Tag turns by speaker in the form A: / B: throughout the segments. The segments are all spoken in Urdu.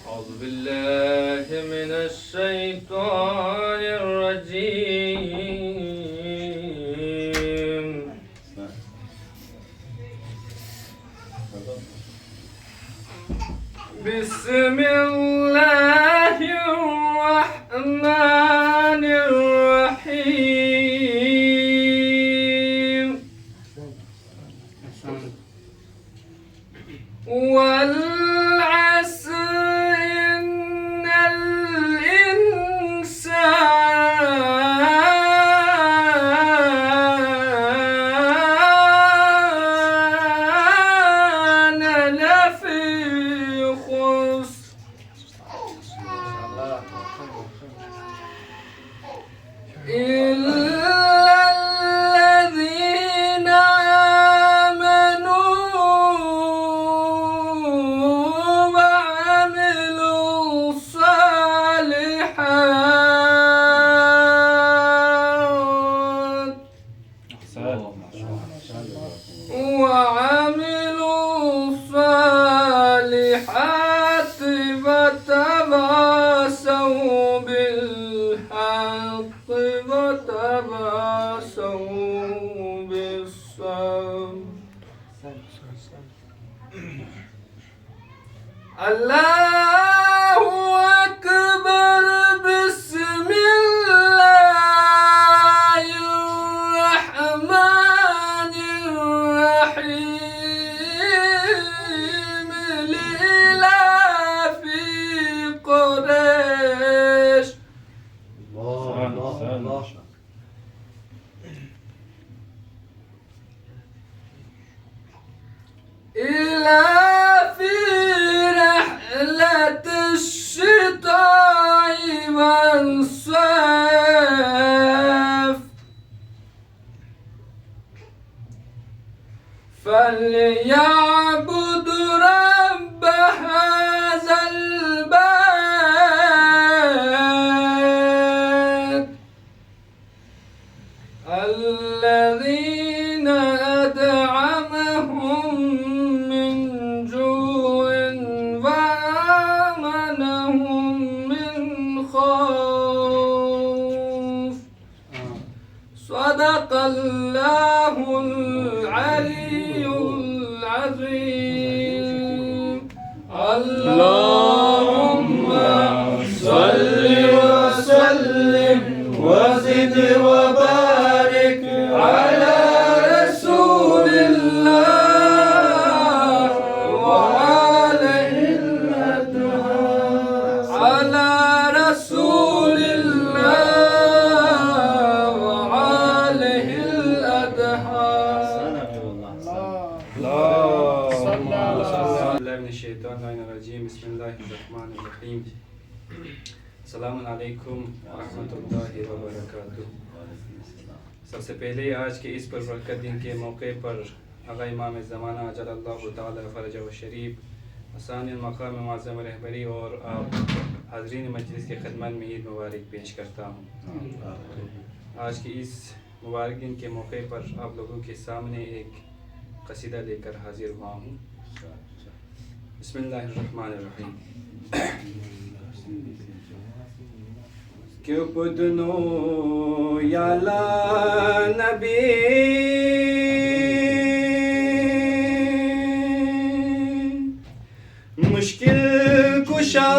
A: أعوذ بالله من الشيطان الرجيم. بسم الله الرحمن الرحيم. والعصر إن الإنسان لفي خسر إلا الذين آمنوا وعملوا الصالحات وتواصوا بالحق وتواصوا بالصبر. الله أكبر. بسم الله الرحمن الرحيم. لإلاف قريش. إلاف رحلة الشتاء والصيف فليعبد رب هذا البيت الذين أطعمهم من جوع وآمنهم من خوف. صدق الله العلي العظيم. اللهم صل وسلم وزد وبارك على رسول الله وآله الأطهار. على رسول الله وآله الأطهار.
B: من الشیطان الرجیم. بسم اللہ الرحمن الرحیم. السلام علیکم ورحمۃ اللہ وبرکاتہ. سب سے پہلے آج کے اس پربرکت دن کے موقع پر آقا امام زمانہ اجل اللہ تعالی فرجہ و شریف ثانی المقام معظم رہبری اور آپ حاضرین مجلس کے خدمت میں عید مبارک پیش کرتا ہوں. آج کے اس مبارک دن کے موقع پر آپ لوگوں کے سامنے ایک قصیدہ لے کر حاضر ہوا ہوں. بسم اللہ الرحمن الرحیم. کہ بدنو یالا نبی مشکل کشا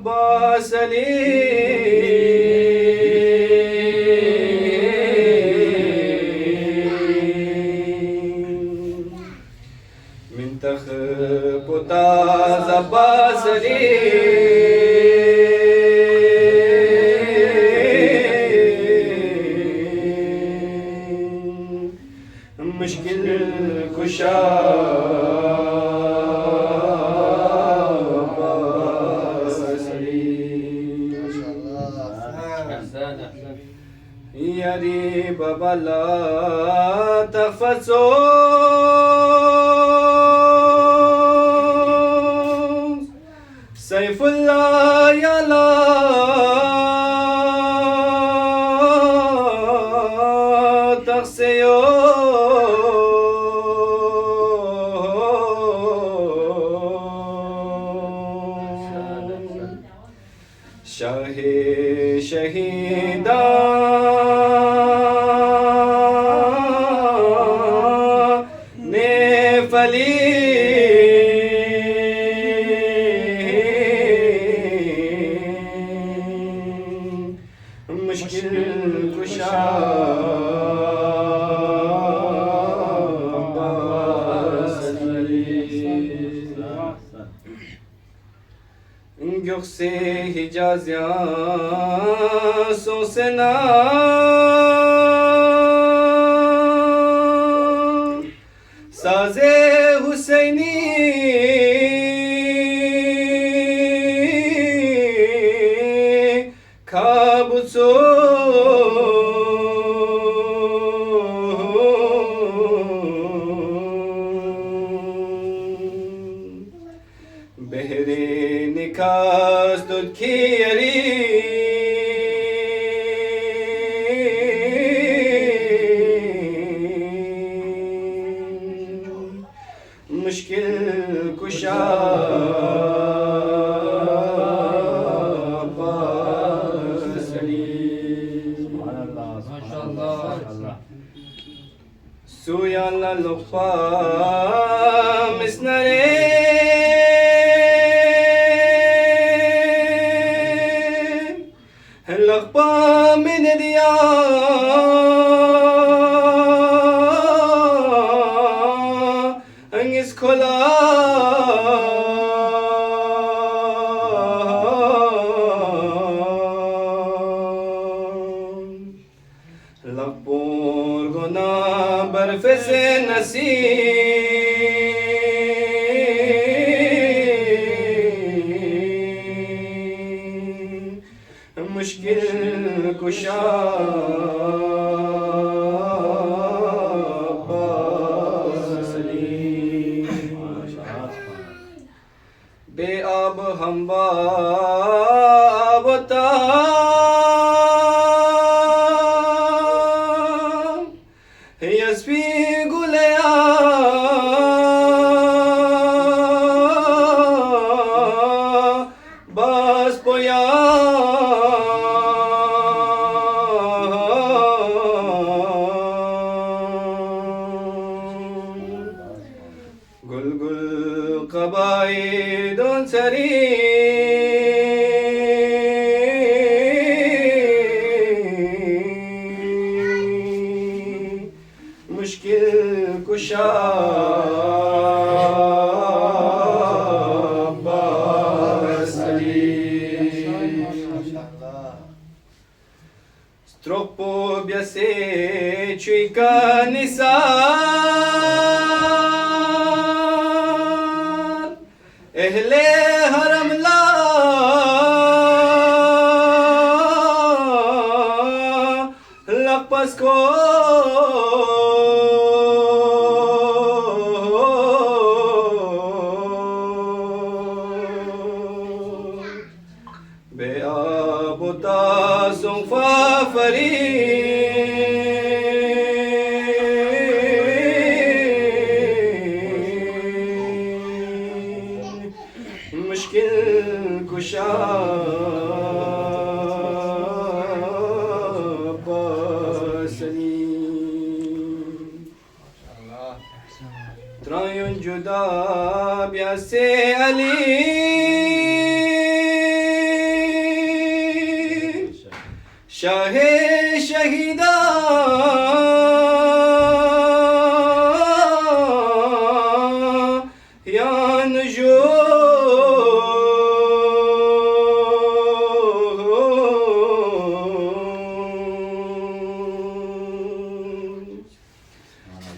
B: باسلی باسری مشکل کشا باسری یاری بابا لا تخفصو سیف اللہ یلا تخسیو شاہ شہیدان نے فلی مشکل کشا گیوک سے حجازیاں سو سنا ساز حسینی خواب سو بہرے نکاس دود کھیری مشکل کشا سویا للقا مسنرے لقا من دیا انگس کھلا لپور گنا برف سے نصیب مشکل کشا بے آب ہموا آبتا یسفی گلیا باس پویا گل گل قبائد سری مشکل کشا Troppo biase cica nisan ehle haram la lapas ko beabuta sonfa fari مشکل کشا پاسنی ترایون جدا بیاسے علی شاہ شہیدان یان جو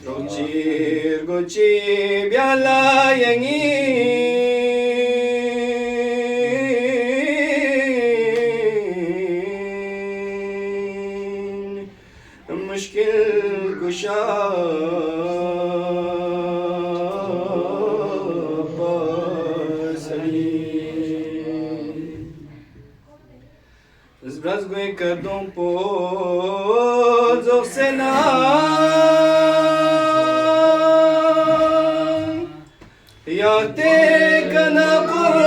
B: روچیر گوچی بیالا ینگی مشکل کشا پاسنی زبرز گوی کردوں پوزو سنا یا تے کنا پر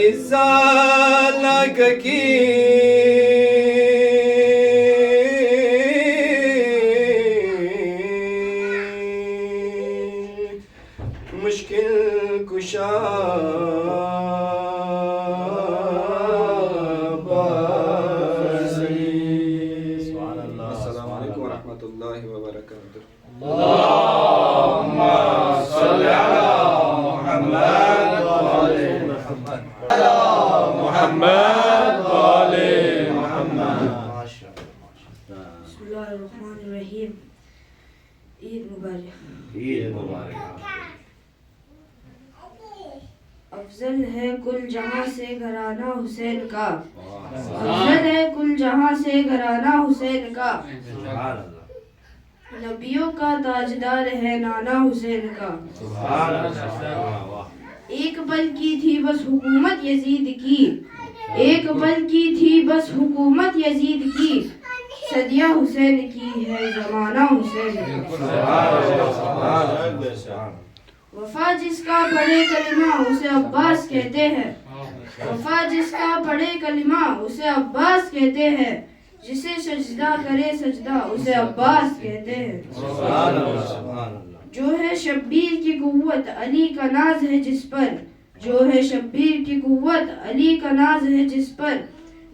A: رسالك کی مشکل کشا السلام علیکم ورحمۃ اللہ وبرکاتہ.
C: اللهم صل على محمد وآل محمد محمد وآل محمد.
D: بسم اللہ الرحمن الرحیم. عید مبارک.
C: عید مبارک.
D: افضل ہے کل جہاں سے گھرانہ حسین کا. افضل ہے کل جہاں سے گھرانہ حسین کا.
C: سبحان اللہ.
D: نبیوں کا تاجدار ہے نانا حسین کا.
C: سبحان اللہ. واہ.
D: ایک پل کی تھی بس حکومت یزید کی. ایک پل کی تھی بس حکومت یزید کی. صدیہ حسین کی ہے زمانہ حسین کا.
C: سبحان اللہ. سبحان اللہ.
D: وفا جس کا پڑھے کلمہ اسے عباس کہتے ہیں. وفا جس کا پڑھے کلمہ اسے عباس کہتے ہیں. جسے سجدہ کرے سجدہ اسے عباس کہتے ہیں.
C: سبحان اللہ. سبحان اللہ.
D: جو ہے شبیر کی قوت علی کا ناز ہے جس پر. جو ہے شبیر کی قوت علی کا ناز ہے جس پر.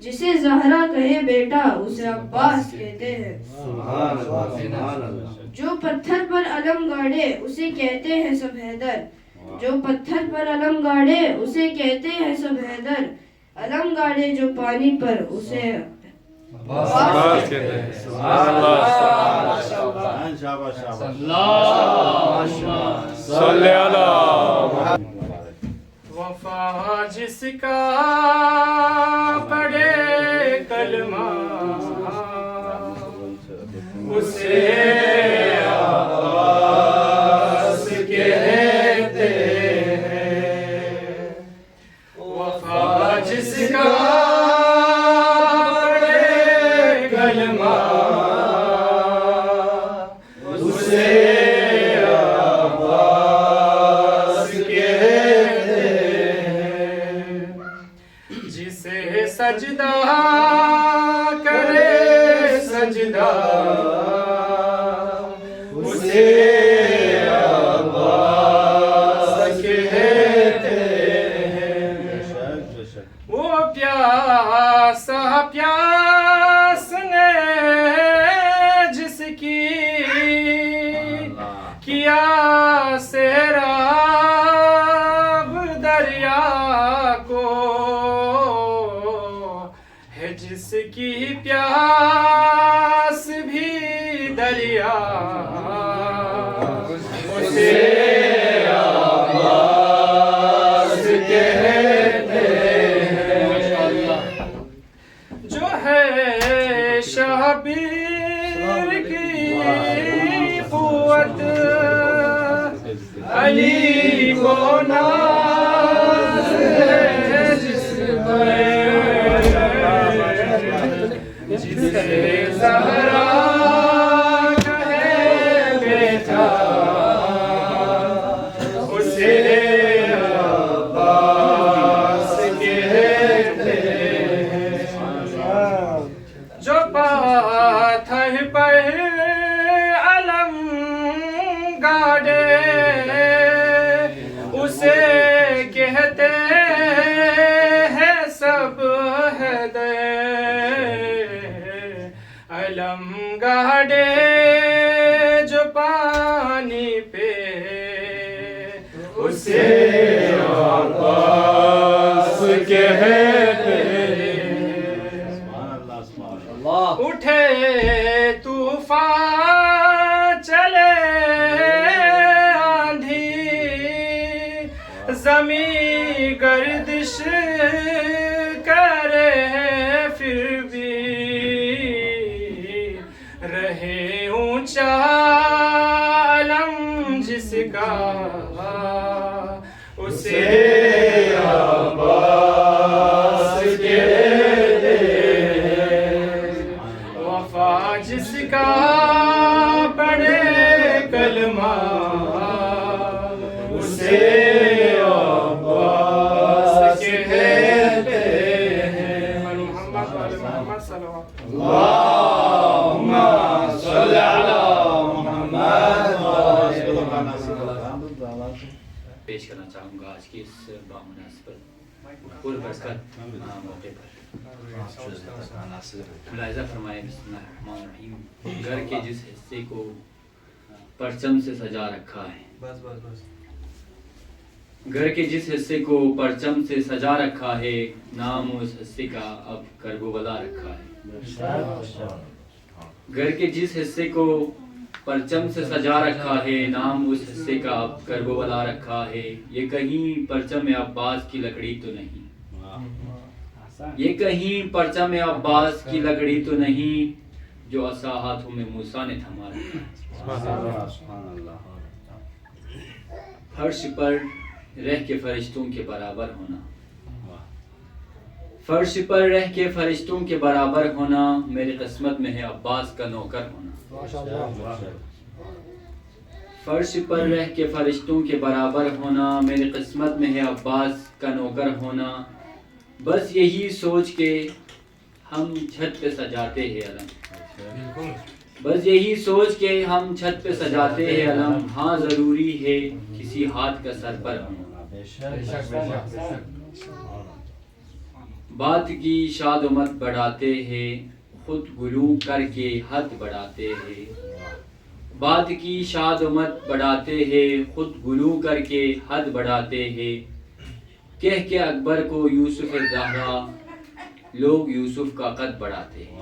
D: جسے زہرا کہے بیٹا اسے عباس کہتے ہیں.
C: سبحان اللہ. سبحان اللہ.
D: جو پتھر پر علم گاڑے اسے کہتے ہیں سب حیدر. جو پتھر پر علم گاڑے اسے کہتے ہیں سب حیدر. علم گاڑے جو پانی پر اسے عباس کہتے ہیں.
C: سبحان اللہ. شاباش شاباش.
A: اللهم
C: صل علی محمد.
B: وفا جس کا پڑھے کلمہ اسے عباس کہتے ہیں. وفا جس کا پڑھے کلمہ اسے عباس کہتے ہیں. جسے سجدہ کرے سجدہ اسے عباس کہتے ہیں. وہ پیاسا پیاسنے جس کی کیا سیراب دریا کو ہے. جس کی پیاس بھی دریا اسے عباس کہتے ہیں. جو ہے شبیر کی قوت علی کو ناز ہے جس پر. جسے زہرا کہے بیٹا اسے عباس کہتے ہیں. جو پاتھر پر علم گاڑے اسے کہتے ہیں سب حیدر. علم گاڑے جو پانی پہ اسے عباس کہتے ہیں. اٹھے طوفان چلے آندھی زمین گردش کرے پھر بھی رہے اونچا علم جس کا اسے عباس کہتے ہیں. وفا جس کا پڑھے کلمہ اسے عباس کہتے ہیں.
E: پیش کرنا چاہوں گا آج کی اس بامناسبت پربرکت موقع پر. ملاحظہ فرمائے بسم اللہ الرحمن الرحیم. گھر کے جس حصے کو پرچم سے سجا رکھا ہے, گھر کے جس حصے کو پرچم سے سجا رکھا ہے, نام اس حصے کا اب کرب و بلا رکھا ہے. گھر کے جس حصے کو پرچم سے سجا رکھا ہے, نام اس حصے کا اب کرب و بلا رکھا ہے. یہ کہیں پرچم عباس کی لکڑی تو نہیں, یہ کہیں پرچم عباس کی لکڑی تو نہیں, جو عصا ہاتھوں میں موسیٰ نے تھما رکھا ہے. فرش پر رہ کے فرشتوں کے برابر ہونا, فرش پر رہ کے فرشتوں کے برابر ہونا, میری قسمت میں ہے عباس کا نوکر ہونا. فرش پر رہ کے فرشتوں کے برابر ہونا, میری قسمت میں ہے عباس کا نوکر ہونا. بس یہی سوچ کے ہم چھت پہ سجاتے ہیں علم, بس یہی سوچ کے ہم چھت پہ سجاتے ہیں علم. ہاں ضروری ہے کسی ہاتھ کا سر پر ہونا. بات کی شاد و مت بڑھاتے ہیں, خود گلو کر کے حد بڑھاتے ہیں. بات کی شاد و مت بڑھاتے ہیں, خود گلو کر کے حد بڑھاتے ہیں. کہہ کے اکبر کو یوسف زہرا, لوگ یوسف کا قد بڑھاتے ہیں.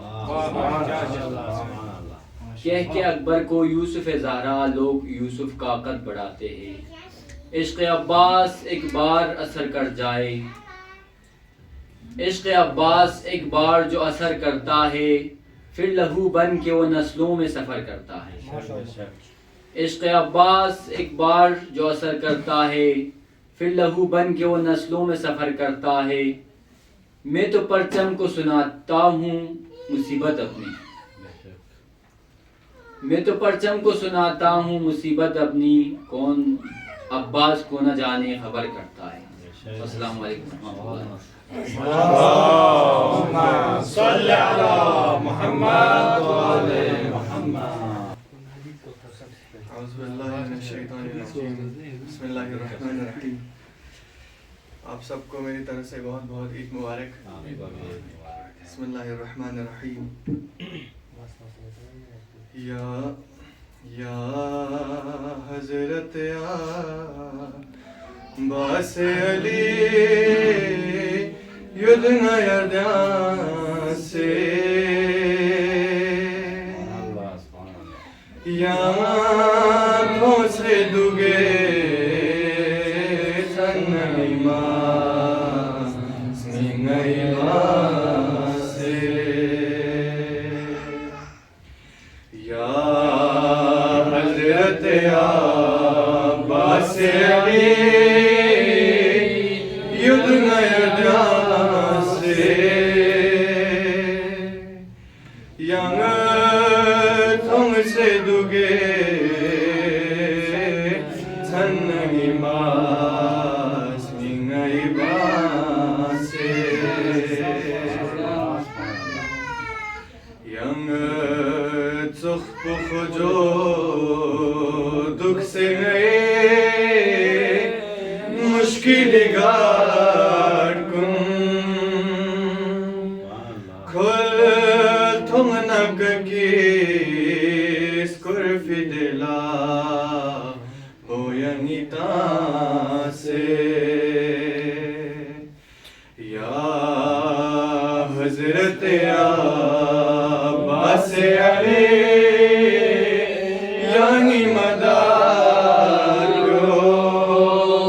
E: کہہ کے اکبر کو یوسف زہرا, لوگ یوسف کا قد بڑھاتے ہیں. عشق عباس ایک بار اثر کر جائے, عشق عباس ایک بار جو اثر کرتا ہے, پھر لہو بن کے وہ نسلوں میں سفر کرتا ہے. عشق عباس ایک بار جو اثر کرتا ہے, پھر لہو بن کے وہ نسلوں میں سفر کرتا ہے. میں تو پرچم کو سناتا ہوں مصیبت اپنی, میں تو پرچم کو سناتا ہوں مصیبت اپنی. کون عباس کو نہ جانے خبر کرتا ہے. السلام علیکم ورحمۃ اللہ.
C: اللهم صل على محمد وعلى محمد.
A: اعوذ باللہ من الشیطان الرجیم. بسم اللہ الرحمن الرحیم. آپ سب کو میری طرف سے بہت بہت عید مبارک. بسم اللہ الرحمن الرحیم. یا حضرت عباس علی یدنا یردیان سے, یا تو سے دوگے سن ایمان سے, یا حضرت عباس علی یدنا یردیان سے, یا تم سے دوگے تنگی ماس نگئی باسے, ینگ چخ پخجو دکھ سے گئے مشکل گار کن, کھل تم نگ کی اسکرفی دلا ہو ینیتا سے. یا حضرت عباس علی یعنی مدار گوز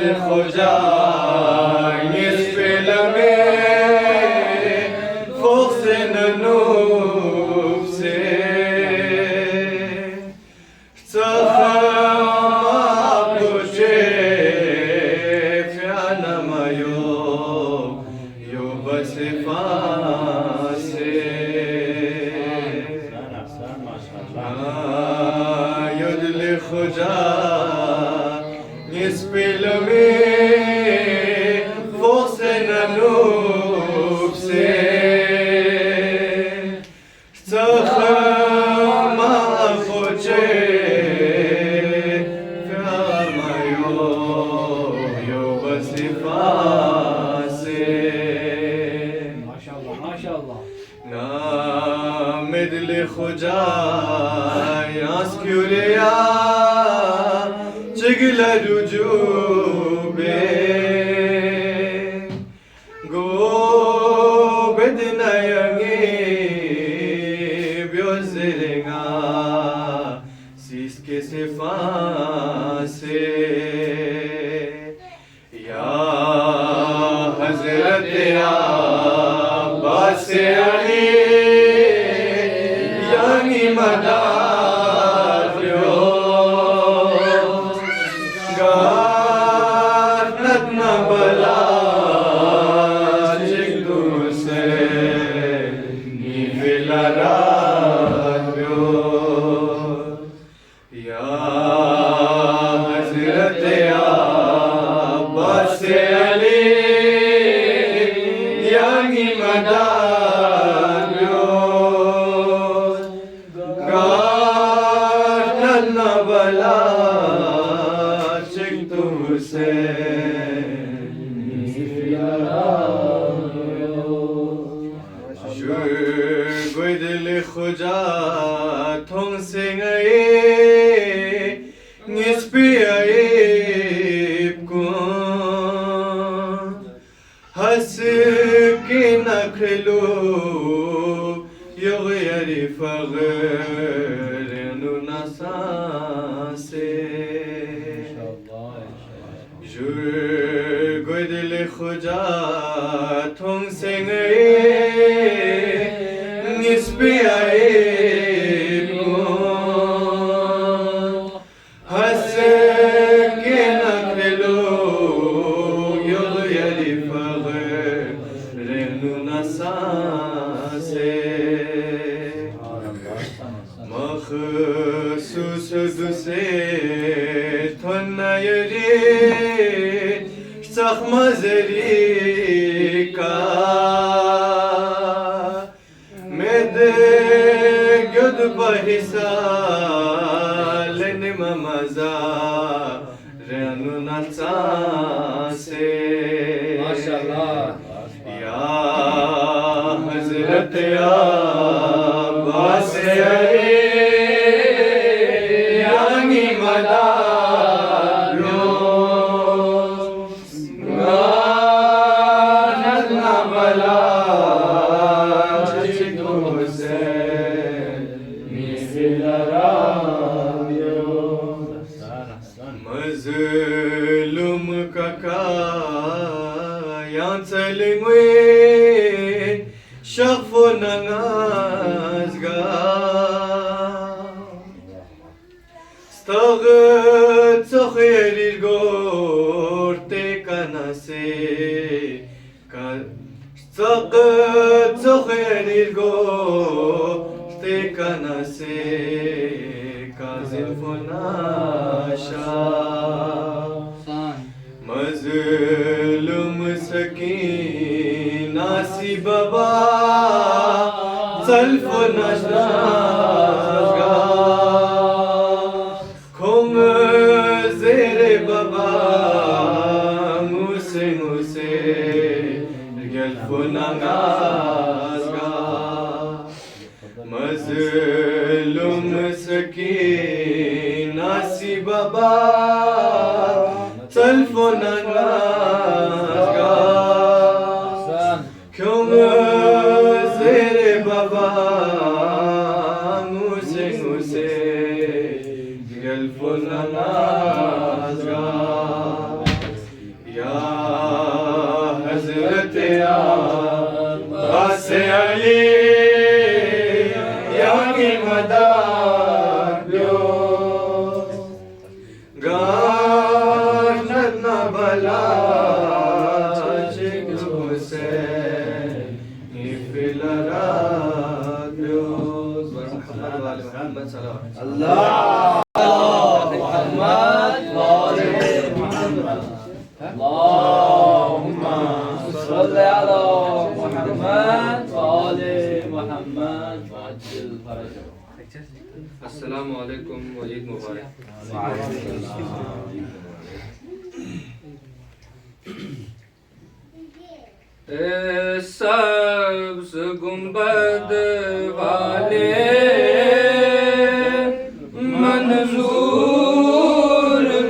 A: الخجا يسفل من فوق سن النوب ملاجك حسين في الراديو محمد وآل محمد صلوات
C: الله محمد وآل محمد اللهم صل على محمد وآل محمد وعجل فرجه.
B: السلام علیکم و عید مبارک. اے سبز گنبد والے منظور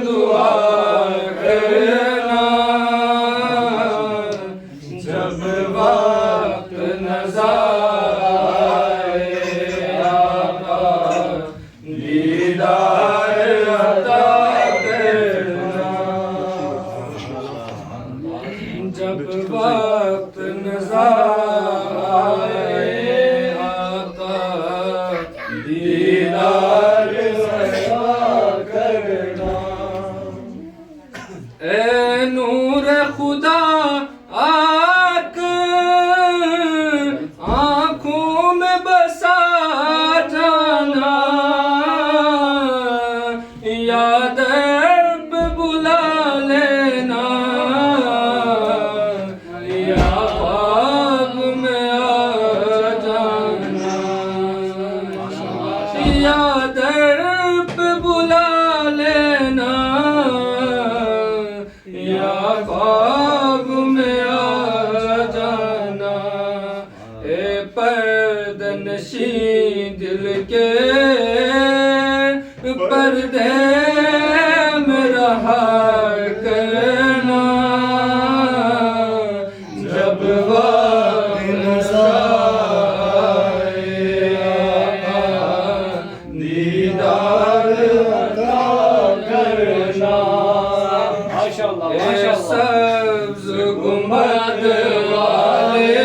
B: دعا کرنا جب وقت نظر جب وقت نظر آتا دیدار کرنا. اے نور خدا آک آنکھوں میں بسا جانا یاد پہ بلا لینا در پہ بلا لینا یا خواب میں آ جانا. اے پردہ نشین دل کے پردے میں رہا کرنا جب وقت سبز گنبد والے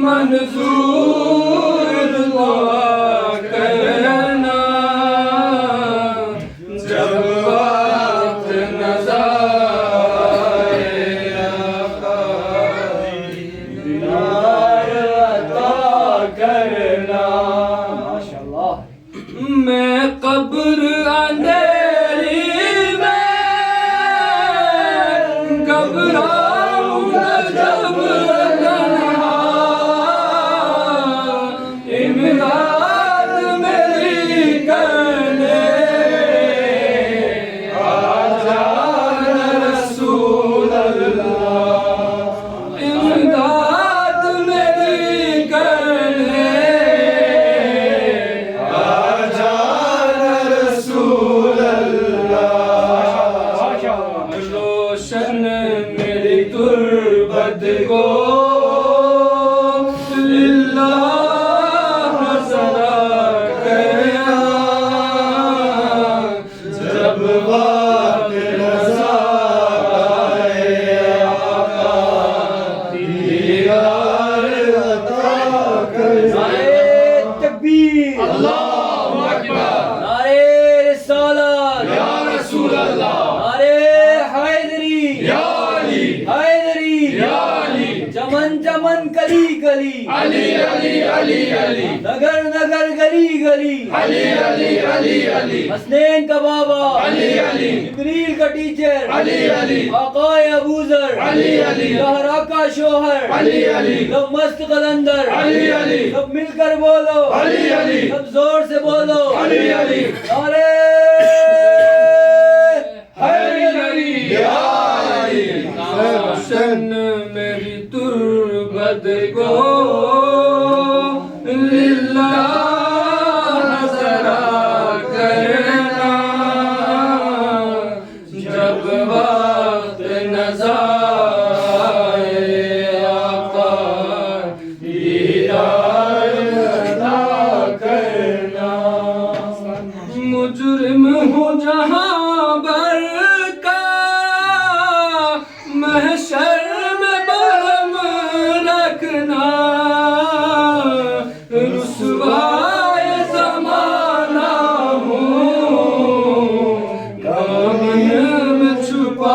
B: منظور دعا کرنا جب وقت نظر دیدار عطا کرنا. میں قبر اندھیری گھبراؤں گا جب تنہا امداد میری کرنے آ جانا رسول اللہ امداد میری کرنے آ جانا رسول اللہ. روشن میری تربت کو للہ ذرا کرنا جب وقت نظر آقا دیدار عطا کرنا.
C: تکبیر اللہ اکبر. نعرے رسالت یا رسول اللہ. نعرے حیدری یا علی. حیدری یا علی. چمن چمن کلی کلی علی علی علی علی. نگر نگر گلی گلی علی علی علی علی. حسنین کا بابا علی علی. جبریل کا ٹیچر علی علی. آقا ابو ذر علی علی. زہرا کا شوہر علی علی. سب مست قلندر علی علی. سب مل کر بولو علی علی. سب زور سے بولو علی علی. نعرے حیدری یا علی.
B: روشن میری تربت کو للہ ذرا کرنا جب وقت نظر آقا دیدار عطا کرنا. مجرم ہوں جہاں بر کا محشر میں برہم رکھنا رسوائے زمانہ ہوں دامن میں چھپا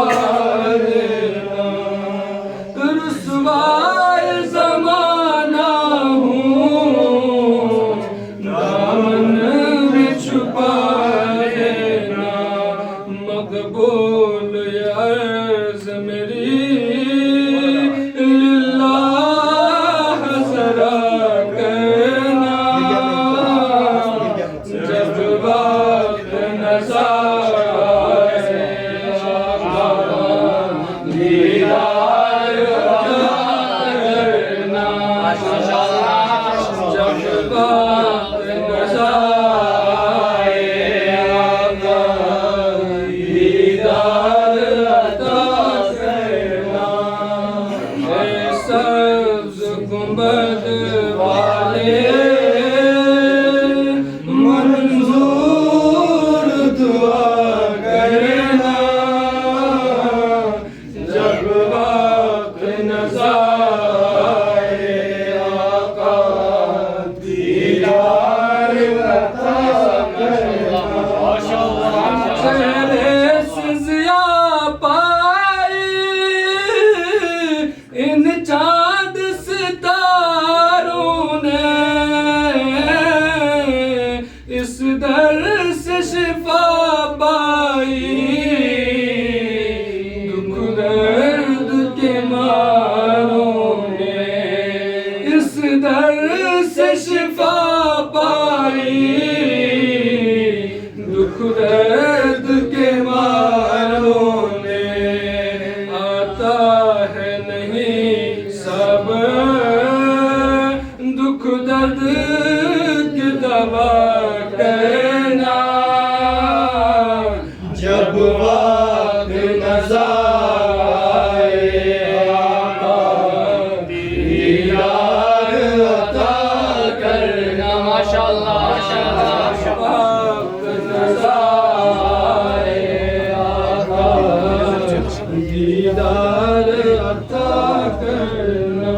B: دیدار عطا کرنا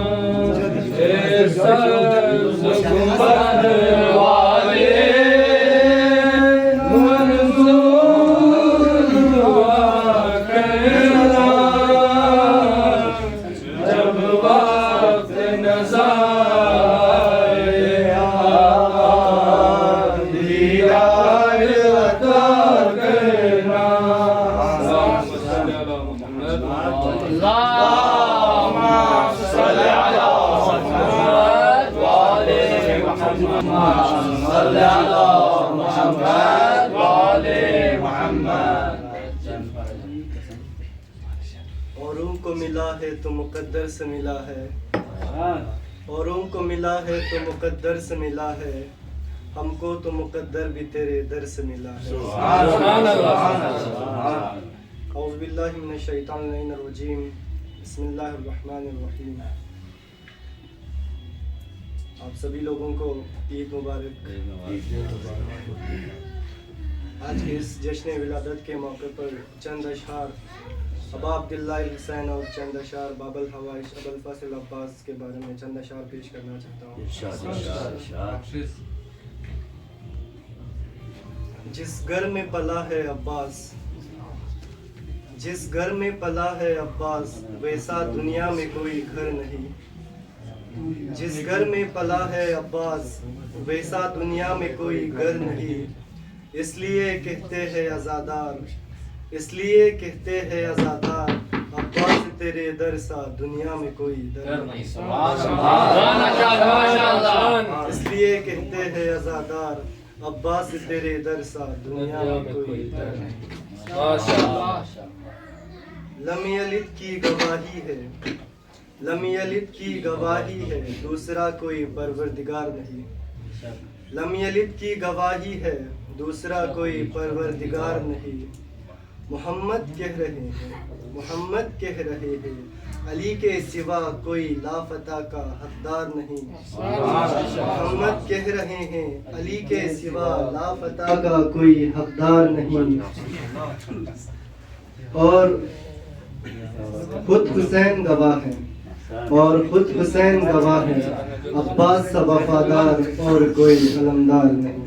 B: اے سبز گنبد والے منظور دعا کرنا جب وقت نظر
F: اوروں کو ملا ہے تو مقدر سے ملا ہے، اوروں کو ملا ہے تو مقدر سے ملا ہے، ہم کو تو مقدر بھی تیرے در سے ملا ہے۔ اعوذ باللہ من الشیطان اللعین الرجیم، بسم اللہ الرحمن الرحیم۔ آپ سبھی لوگوں کو عید مبارک۔ آج کے اس جشن ولادت کے موقع پر چند اشعار ابا عبداللہ الحسین اور چند اشعار باب الحوائج ابو الفضل عباس کے بارے میں چند اشعار پیش کرنا چاہتا ہوں۔ جس گھر میں پلا ہے عباس، جس گھر میں پلا ہے عباس، ویسا دنیا میں کوئی گھر نہیں۔ جس گھر میں پلا ہے عباس، ویسا دنیا میں کوئی گھر نہیں۔ اس لیے کہتے ہیں عزادار، اس لیے کہتے ہیں عزادار، عباس تیرے در سا دنیا میں کوئی در نہیں۔ اس لیے کہتے ہیں عزادار، عباس تیرے در سا دنیا میں کوئی در نہیں۔ لم یلد کی گواہی ہے، لم یلد کی گواہی ہے، دوسرا کوئی پروردگار نہیں۔ لم یلد کی گواہی ہے، دوسرا کوئی پروردگار نہیں۔ محمد کہہ رہے ہیں، محمد کہہ رہے ہیں، علی کے سوا کوئی لافتہ کا حقدار نہیں۔ محمد کہہ رہے ہیں، علی کے سوا لافتہ کا کوئی حقدار نہیں۔ اور خود حسین گواہ ہے، اور خود حسین گواہ ہے، عباس سا وفادار اور کوئی علمدار نہیں۔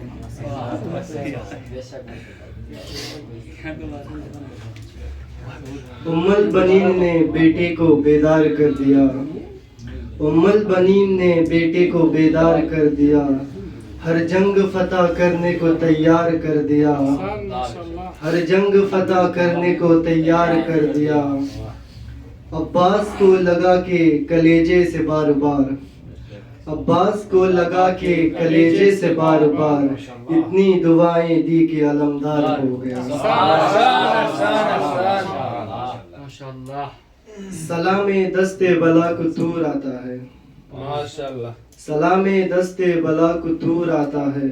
F: ام البنین نے بیٹے کو بیدار کر دیا، ام البنین نے بیٹے کو بیدار کر دیا، ہر جنگ فتح کرنے کو تیار کر دیا، ہر جنگ فتح کرنے کو تیار کر دیا۔ عباس کو لگا کے کلیجے سے بار بار، عباس کو لگا کے کلیجے سے بار بار، اتنی دعائیں دی کہ علمدار ہو گیا۔ سلام دست بلا کو تور آتا ہے، سلام دست بلا کو تور آتا ہے،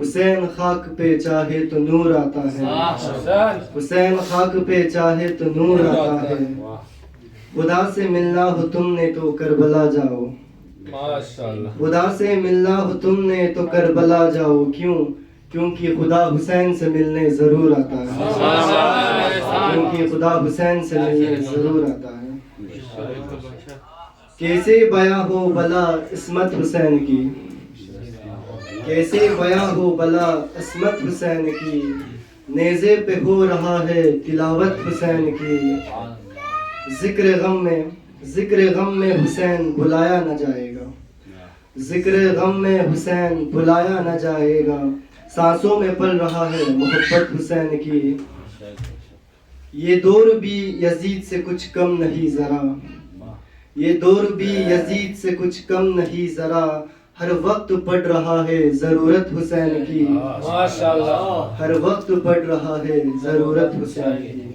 F: حسین خاک پہ چاہے تو نور آتا ہے، حسین خاک پہ چاہے تو نور آتا ہے۔ خدا سے ملنا ہو تم نے تو کربلا جاؤ، خدا سے ملنا ہو تم نے تو کربلا جاؤ، کیوں؟ کیونکہ خدا حسین سے ملنے ضرور آتا ہے، کیونکہ خدا حسین سے ملنے ضرور آتا ہے۔ کیسے بیاں ہو بلا عصمت حسین کی، کیسے بیاں ہو بلا عصمت حسین کی، نیزے پہ ہو رہا ہے تلاوت حسین کی۔ ذکر غم میں حسین بلایا نہ جائے گا، ذکر غم میں حسین بلایا نہ جائے گا، سانسوں میں پل رہا ہے محبت حسین کی۔ یہ دور بھی یزید سے کچھ کم نہیں ذرا، یہ دور بھی یزید سے کچھ کم نہیں ذرا، ہر وقت پڑ رہا ہے ضرورت حسین کی، ہر وقت پڑ رہا ہے ضرورت حسین کی۔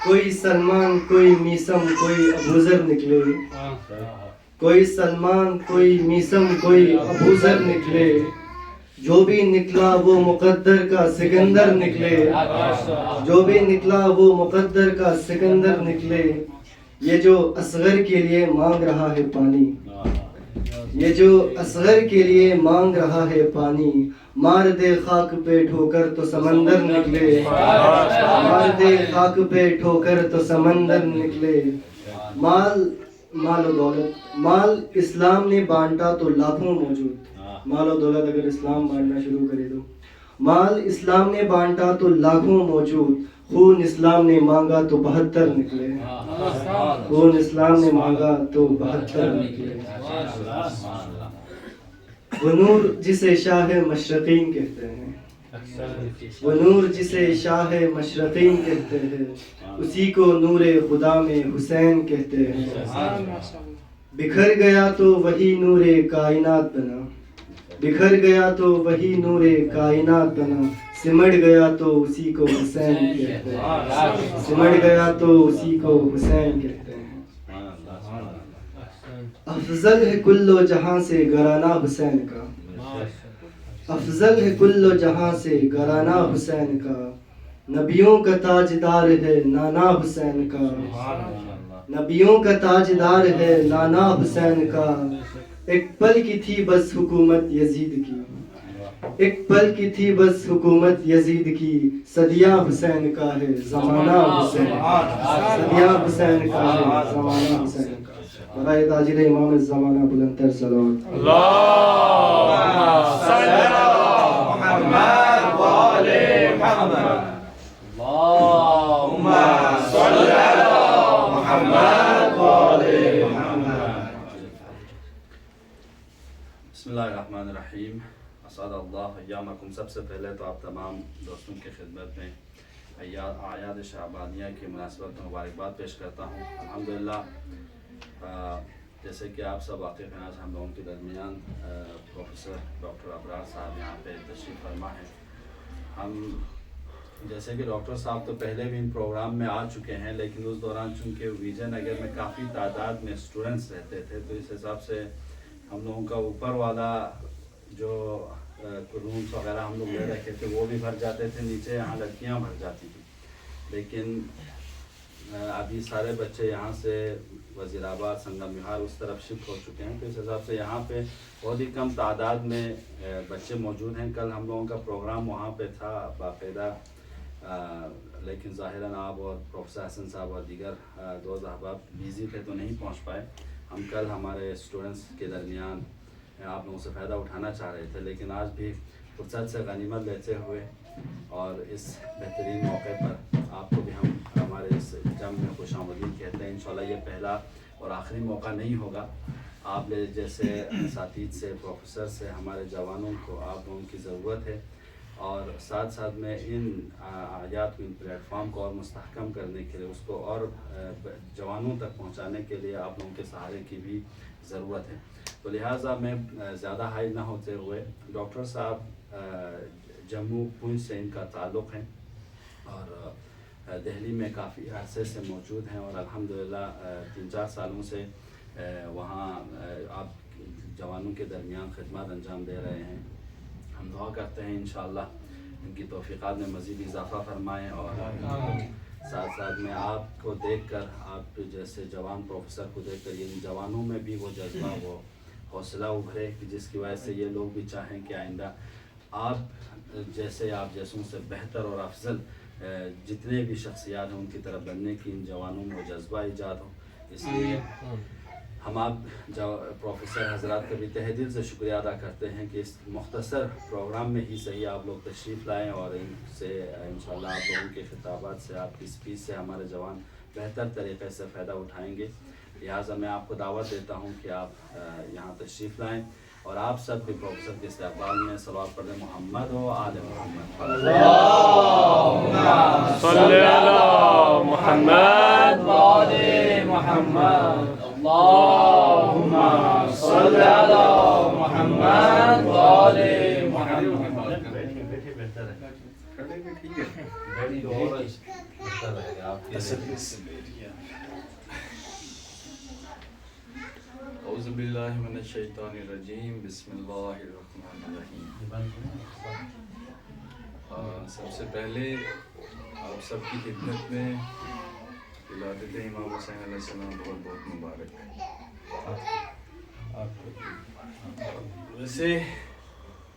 F: کوئی سلمان کوئی میسم کوئی ابوذر نکلے، کوئی سلمان کوئی میسم کوئی ابوذر نکلے، جو بھی نکلا وہ مقدر کا سکندر نکلے، جو بھی نکلا وہ مقدر کا سکندر نکلے۔ یہ جو اصغر کے لیے مانگ رہا ہے پانی، یہ جو اصغر کے لیے مانگ رہا ہے پانی، مار دے خاک پہ ٹھوکر تو سمندر نکلے، مار دے خاک پہ ٹھوکر تو سمندر نکلے۔ مال و دولت، مال اسلام نے بانٹا تو لاکھوں موجود، مال و دولت اگر اسلام بانٹنا شروع کرے تو، مال اسلام نے بانٹا تو لاکھوں موجود، خون اسلام نے مانگا تو 72 نکلے، خون اسلام نے مانگا تو 72 نکلے۔ وہ نور جسے شاہ مشرقین کہتے ہیں، وہ نور جسے شاہ مشرقین کہتے ہیں، اسی کو نور خدا میں حسین کہتے ہیں۔ بکھر گیا تو وہی نور کائنات بنا، بکھر گیا تو وہی نور کائنات بنا، سمٹ گیا تو اسی کو حسین کہتے ہیں، سمٹ گیا تو اسی کو حسین کہتے ہیں۔ افضل ہے کل و جہاں سے گھرانہ حسین کا، افضل ہے کل و جہاں سے گھرانہ حسین کا، نبیوں کا تاجدار ہے نانا حسین کا، نبیوں کا تاجدار ہے نانا حسین کا۔ ایک پل کی تھی بس حکومت یزید کی، ایک پل کی تھی بس حکومت یزید کی، صدیہ حسین کا ہے زمانہ حسین، صدیہ حسین کا ہے زمانہ حسین کا۔ برائے تاجر امام الزمانہ بلند تر صلوات۔
G: اللہم صل علی محمد و آل محمد، اللہم صل علی محمد و آل محمد۔
H: بسم اللہ الرحمن الرحیم، اسعد اللہ ایامکم۔ سب سے پہلے تو آپ تمام دوستوں کی خدمت میں اعیاد شعبانیہ کی مناسبت میں مبارکباد پیش کرتا ہوں۔ الحمدللہ جیسے کہ آپ سب واقف ہیں، آج ہم لوگوں کے درمیان پروفیسر ڈاکٹر ابرار صاحب یہاں پہ تشریف فرما ہے۔ ہم جیسے کہ ڈاکٹر صاحب تو پہلے بھی ان پروگرام میں آ چکے ہیں، لیکن اس دوران چونکہ وجے نگر میں کافی تعداد میں اسٹوڈنٹس رہتے تھے، تو اس حساب سے ہم لوگوں کا اوپر والا جو رومس وغیرہ ہم لوگ لے رکھے تھے وہ بھی بھر جاتے تھے، نیچے یہاں لڑکیاں بھر جاتی تھیں۔ لیکن ابھی سارے بچے یہاں سے وزیر آباد، سنگم وہار اس طرف شفٹ ہو چکے ہیں، تو اس حساب سے یہاں پہ بہت ہی کم تعداد میں بچے موجود ہیں۔ کل ہم لوگوں کا پروگرام وہاں پہ تھا باقاعدہ، لیکن ظاہراً آپ اور پروفیسر حسن صاحب اور دیگر دوست احباب بیزی تھے تو نہیں پہنچ پائے۔ ہم کل ہمارے اسٹوڈنٹس کے درمیان آپ لوگوں سے فائدہ اٹھانا چاہ رہے تھے، لیکن آج بھی فرصت سے غنیمت لیتے ہوئے اور اس بہترین موقع پر آپ کو بھی ہم ہمارے اس جم میں خوش آمدید کہتے ہیں۔ انشاءاللہ یہ پہلا اور آخری موقع نہیں ہوگا۔ آپ جیسے اساتذہ سے، پروفیسر سے ہمارے جوانوں کو آپ لوگوں کی ضرورت ہے، اور ساتھ ساتھ میں ان آیات کو، ان پلیٹ فارم کو اور مستحکم کرنے کے لیے، اس کو اور جوانوں تک پہنچانے کے لیے آپ لوگوں کے سہارے کی بھی ضرورت ہے۔ تو لہٰذا میں زیادہ ہائی نہ ہوتے ہوئے، ڈاکٹر صاحب جموں پونچھ سے ان کا تعلق ہے اور دہلی میں کافی عرصے سے موجود ہیں، اور الحمدللہ 3-4 سالوں سے وہاں آپ جوانوں کے درمیان خدمات انجام دے رہے ہیں۔ ہم دعا کرتے ہیں انشاءاللہ ان کی توفیقات میں مزید اضافہ فرمائیں، اور ساتھ ساتھ میں آپ کو دیکھ کر، آپ جیسے جوان پروفیسر کو دیکھ کر ان جوانوں میں بھی وہ جذبہ، وہ حوصلہ ابھرے کہ جس کی وجہ سے یہ لوگ بھی چاہیں کہ آئندہ آپ جیسوں سے بہتر اور افضل جتنے بھی شخصیات ہیں ان کی طرف بننے کی ان جوانوں میں وہ جذبہ ایجاد ہو۔ اس لیے ہم آپ پروفیسر حضرات کا بھی تہہ دل سے شکریہ ادا کرتے ہیں کہ اس مختصر پروگرام میں ہی صحیح آپ لوگ تشریف لائیں، اور ان سے انشاءاللہ آپ لوگوں کے خطابات سے، آپ کی اسپیچ سے ہمارے جوان بہتر طریقے سے فائدہ اٹھائیں گے۔ لہٰذا میں آپ کو دعوت دیتا ہوں کہ آپ یہاں تشریف لائیں، اور آپ سب بھی پروفیسر کے استقبال میں صلوات پڑھیں محمد و آل محمد۔
G: اللہم صل علی محمد و آل محمد، اللہم صل علی محمد و آل محمد۔
H: بیٹھے بہتر ہے، کھڑے بھی ٹھیک ہے، بیٹھی تو اور بہتر رہے گا آپ کے لیے۔
A: اعوذ باللہ من الشیطان الرجیم، بسم اللہ الرحمن الرحیم۔ سب سے پہلے آپ سب کی خدمت میں ولادت امام حسین علیہ السلام بہت بہت مبارک۔ ویسے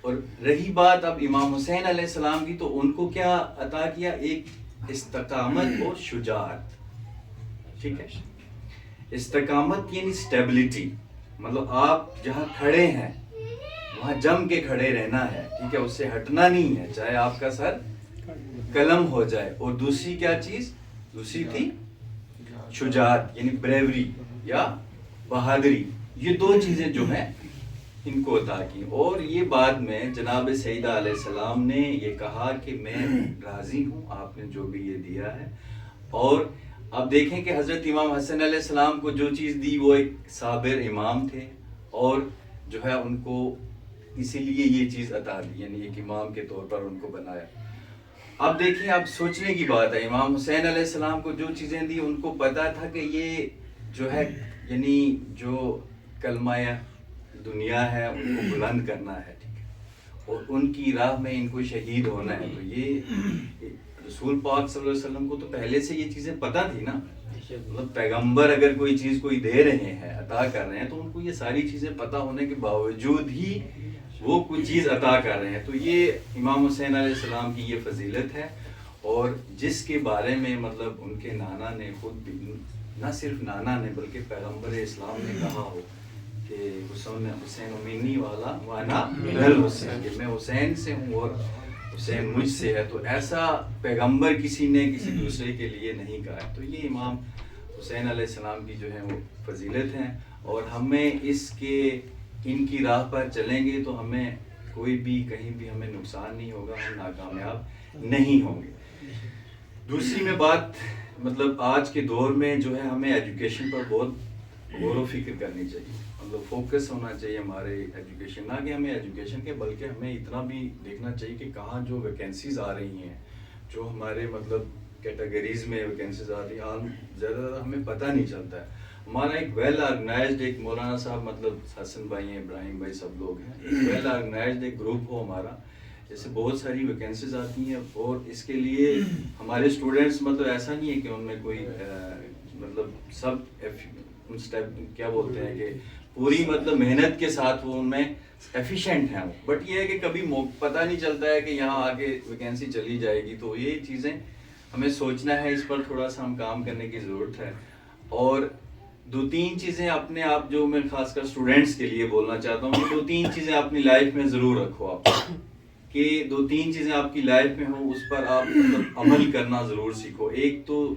I: اور رہی بات اب امام حسین علیہ السلام کی، تو ان کو کیا عطا کیا؟ ایک استقامت اور شجاعت. ٹھیک ہے، استقامت یعنی اسٹیبلٹی، مطلب آپ جہاں کھڑے ہیں وہاں جم کے کھڑے رہنا ہے. ٹھیک ہے، اس سے ہٹنا نہیں ہے چاہے آپ کا سر قلم ہو جائے. اور دوسری کیا چیز؟ دوسری تھی شجاعت یعنی بریوری یا بہادری. یہ دو چیزیں جو ہیں ان کو عطا کی. اور یہ بعد میں جناب سیدہ علیہ السلام نے یہ کہا کہ میں راضی ہوں آپ نے جو بھی یہ دیا ہے. اور اب دیکھیں کہ حضرت امام حسن علیہ السلام کو جو چیز دی وہ ایک صابر امام تھے، اور جو ہے ان کو اسی لیے یہ چیز عطا دی، یعنی ایک امام کے طور پر ان کو بنایا. اب دیکھیں، اب سوچنے کی بات ہے، امام حسین علیہ السلام کو جو چیزیں دی ان کو پتا تھا کہ یہ جو ہے یعنی جو کلمہ دنیا ہے ان کو بلند کرنا ہے. ٹھیک ہے، اور ان کی راہ میں ان کو شہید ہونا ہے. تو یہ رسول پاک صلی اللہ علیہ وسلم کو تو پہلے سے یہ چیزیں پتہ تھی نا. مطلب پیغمبر اگر کوئی چیز کوئی دے رہے ہیں، عطا کر رہے ہیں، تو ان کو یہ ساری چیزیں پتہ ہونے کے باوجود ہی وہ کوئی چیز عطا کر رہے ہیں. تو یہ امام حسین علیہ السلام کی یہ فضیلت ہے. اور جس کے بارے میں مطلب ان کے نانا نے خود بھی، نہ صرف نانا نے بلکہ پیغمبر اسلام نے کہا ہو کہ حسین امینی والا وانا منل حسین، کہ میں حسین سے ہوں اور حسین مجھ سے ہے. تو ایسا پیغمبر کسی نے کسی دوسرے کے لیے نہیں کہا. تو یہ امام حسین علیہ السلام کی جو ہے وہ فضیلت ہیں. اور ہمیں ان کی راہ پر چلیں گے تو ہمیں کوئی بھی کہیں بھی ہمیں نقصان نہیں ہوگا، ہم ناکامیاب نہیں ہوں گے. دوسری میں بات مطلب آج کے دور میں جو ہے ہمیں ایجوکیشن پر بہت غور و فکر کرنی چاہیے. مطلب فوکس ہونا چاہیے ہمارے ایجوکیشن، نہ کہ ہمیں ایجوکیشن کے بلکہ ہمیں اتنا بھی دیکھنا چاہیے کہ کہاں جو ویکینسیز آ رہی ہیں، جو ہمارے مطلب کیٹیگریز میں ویکینسیز آ رہی ہیں، زیادہ ہمیں پتہ نہیں چلتا ہے. ہمارا ایک ویل آرگنائزڈ ایک مولانا صاحب مطلب حسن بھائی ہیں، ابراہیم بھائی، سب لوگ ہیں، ایک ویل آرگنائزڈ ایک گروپ ہو ہمارا، جیسے بہت ساری ویکینسیز آتی ہیں. اور اس کے لیے ہمارے اسٹوڈنٹس مطلب ایسا نہیں ہے کہ ان میں کوئی مطلب سب کیا بولتے ہیں کہ پوری مطلب محنت کے ساتھ وہ ان میں ایفیشینٹ ہیں. بٹ یہ ہے کہ کبھی پتہ نہیں چلتا ہے کہ یہاں آگے ویکینسی چلی جائے گی. تو یہ چیزیں ہمیں سوچنا ہے، اس پر تھوڑا سا ہم کام کرنے کی ضرورت ہے. اور دو تین چیزیں اپنے آپ، جو میں خاص کر اسٹوڈنٹس کے لیے بولنا چاہتا ہوں کہ دو تین چیزیں اپنی لائف میں ضرور رکھو آپ، کہ دو تین چیزیں آپ کی لائف میں ہوں، اس پر آپ مطلب عمل کرنا ضرور سیکھو. ایک تو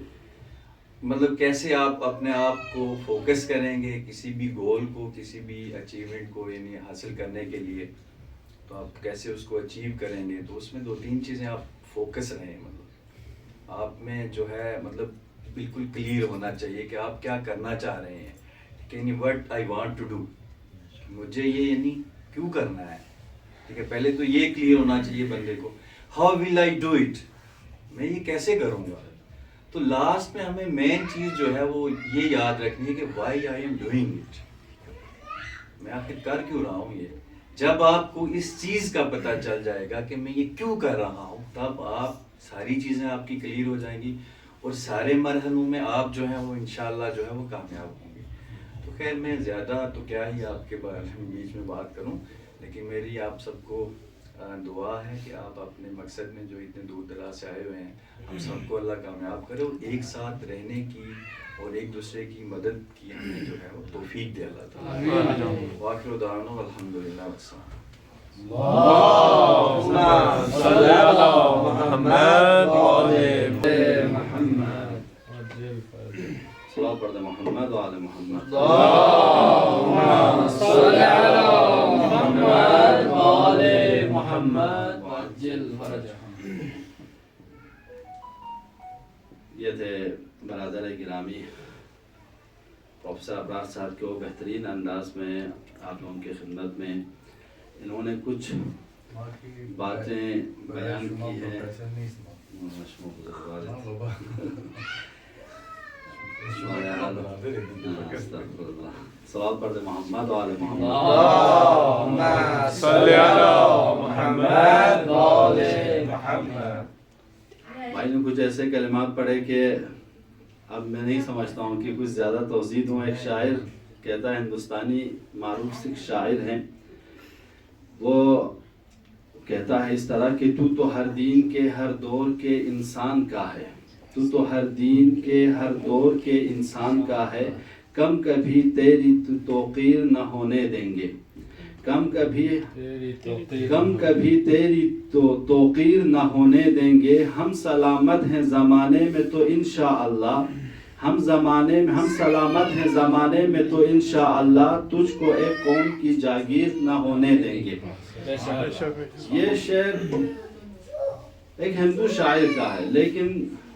I: مطلب کیسے آپ اپنے آپ کو فوکس کریں گے کسی بھی گول کو، کسی بھی اچیومنٹ کو یعنی حاصل کرنے کے لیے، تو آپ کیسے اس کو اچیو کریں گے. تو اس میں دو تین چیزیں آپ فوکس رہیں، مطلب آپ میں جو ہے مطلب بالکل کلیئر ہونا چاہیے کہ آپ کیا کرنا چاہ رہے ہیں. یعنی what I want to do, مجھے یہ یعنی کیوں کرنا ہے. ٹھیک ہے، پہلے تو یہ کلیئر ہونا چاہیے بندے کو. How will I do it, میں یہ کیسے کروں گا. تو لاسٹ میں ہمیں مین چیز جو ہے وہ یہ یاد رکھنی ہے کہ why I am doing it, میں آخر کر کیوں رہا ہوں. یہ جب آپ کو اس چیز کا پتہ چل جائے گا کہ میں یہ کیوں کر رہا ہوں، تب آپ ساری چیزیں آپ کی کلیئر ہو جائیں گی، اور سارے مرحلوں میں آپ جو ہیں وہ انشاءاللہ جو ہے وہ کامیاب ہوں گے. تو خیر میں زیادہ تو کیا ہی آپ کے بارے میں بیچ میں بات کروں، لیکن میری آپ سب کو دعا ہے کہ آپ اپنے مقصد میں جو اتنے دور دراز سے آئے ہوئے ہیں، ہم سب کو اللہ کامیاب کرے، اور ایک ساتھ رہنے کی اور ایک دوسرے کی مدد کی ہمیں جو ہے وہ توفیق دے اللہ تعالیٰ. وآخر دعوانا والحمدللہ والسلام.
G: اللهم صل على محمد وعلى محمد.
H: صلاة پڑھ دے محمد وعلى محمد.
C: اللهم صل على محمد وعلى محمد وعجل فرجهم.
H: یہ تھے برادر گرامی پروفیسر ابرار صاحب کے وہ بہترین انداز میں آپ لوگوں کی خدمت میں انہوں نے کچھ باتیں بیان کی ہیں. صلاة پڑھ دے محمد وعلى محمد.
G: اللهم صل على محمد وعلى محمد.
H: بھائی نے کچھ ایسے کلمات پڑھے کہ اب میں نہیں سمجھتا ہوں کہ کچھ زیادہ توضیح دوں. ایک شاعر کہتا ہے ہندوستانی معروف سکھ شاعر ہیں، وہ کہتا ہے اس طرح کہ تو تو ہر دین کے ہر دور کے انسان کا ہے، تو تو ہر دین کے ہر دور کے انسان کا ہے، کم کبھی تیری توقیر نہ ہونے دیں گے، کم کبھی تیری توقیر نہ ہونے دیں گے، ہم سلامت ہیں زمانے میں تو انشاءاللہ، ہم سلامت ہیں زمانے میں تو انشاءاللہ، تجھ کو ایک قوم کی جاگیر نہ ہونے دیں گے۔ یہ شعر ایک ہندو شاعر کا ہے، لیکن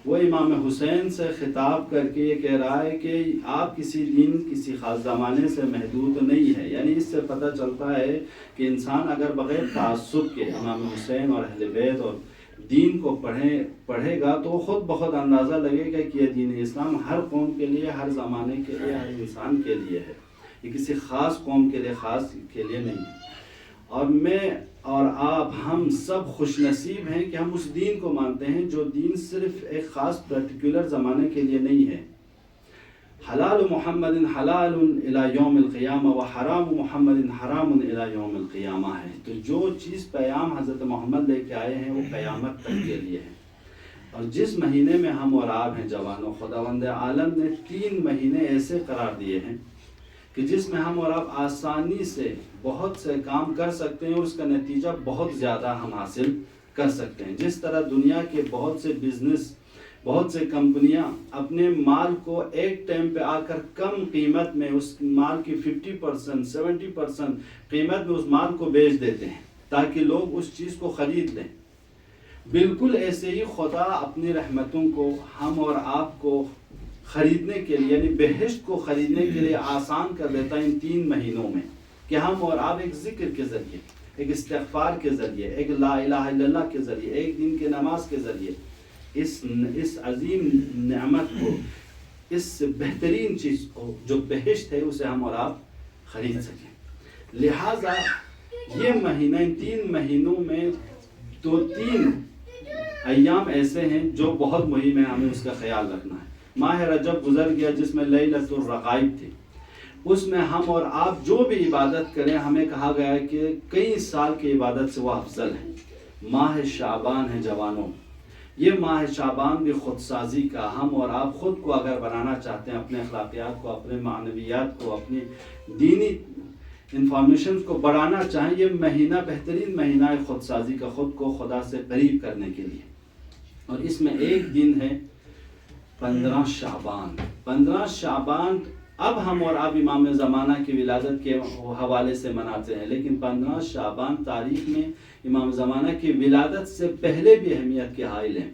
H: وہ امام حسین سے خطاب کر کے یہ کہہ رہا ہے کہ آپ کسی دین کسی خاص زمانے سے محدود نہیں ہے۔ یعنی اس سے پتہ چلتا ہے کہ انسان اگر بغیر تعصب کے امام حسین اور اہل بیت اور دین کو پڑھے گا تو خود بخود اندازہ لگے گا کہ یہ دین اسلام ہر قوم کے لیے، ہر زمانے کے لیے، ہر انسان کے لیے ہے، یہ کسی خاص قوم کے لیے، خاص کے لیے نہیں ہے۔ اور میں اور آپ ہم سب خوش نصیب ہیں کہ ہم اس دین کو مانتے ہیں جو دین صرف ایک خاص پرٹیکولر زمانے کے لیے نہیں ہے۔ حلال محمد حلال الی یوم القیامہ و حرام محمد حرام الی یوم القیامہ ہے۔ تو جو چیز پیام حضرت محمد لے کے آئے ہیں وہ قیامت تک کے لیے ہے۔ اور جس مہینے میں ہم اور آپ ہیں جوانوں، خداوند عالم نے 3 مہینے ایسے قرار دیے ہیں کہ جس میں ہم اور آپ آسانی سے بہت سے کام کر سکتے ہیں اور اس کا نتیجہ بہت زیادہ ہم حاصل کر سکتے ہیں۔ جس طرح دنیا کے بہت سے بزنس، بہت سے کمپنیاں اپنے مال کو ایک ٹائم پہ آ کر کم قیمت میں اس مال کی 50%، 70% قیمت میں اس مال کو بیچ دیتے ہیں تاکہ لوگ اس چیز کو خرید لیں، بالکل ایسے ہی خدا اپنی رحمتوں کو ہم اور آپ کو خریدنے کے لیے، یعنی بہشت کو خریدنے کے لیے آسان کر دیتا ہے ان 3 مہینوں میں، کہ ہم اور آپ ایک ذکر کے ذریعے، ایک استغفار کے ذریعے، ایک لا الہ الا اللہ کے ذریعے، ایک دن کے نماز کے ذریعے اس عظیم نعمت کو، اس بہترین چیز کو جو بہشت ہے اسے ہم اور آپ خرید سکیں۔ لہٰذا یہ مہینہ، ان 3 مہینوں میں 2-3 ایام ایسے ہیں جو بہت مہم ہے، ہمیں اس کا خیال رکھنا ہے۔ ماہ رجب گزر گیا جس میں لیلۃ الرقائب تھی، اس میں ہم اور آپ جو بھی عبادت کریں ہمیں کہا گیا ہے کہ کئی سال کی عبادت سے وہ افضل ہے۔ ماہ شعبان ہے جوانوں، یہ ماہ شعبان بھی خود سازی کا، ہم اور آپ خود کو اگر بنانا چاہتے ہیں، اپنے اخلاقیات کو، اپنے معنویات کو، اپنی دینی انفارمیشن کو بڑھانا چاہیں، یہ مہینہ بہترین مہینہ ہے خود سازی کا، خود کو خدا سے قریب کرنے کے لیے۔ اور اس میں ایک دن ہے 15 شعبان۔ 15 شعبان اب ہم اور آپ امام زمانہ کی ولادت کے حوالے سے مناتے ہیں، لیکن 15 شعبان تاریخ میں امام زمانہ کی ولادت سے پہلے بھی اہمیت کے حائل ہیں۔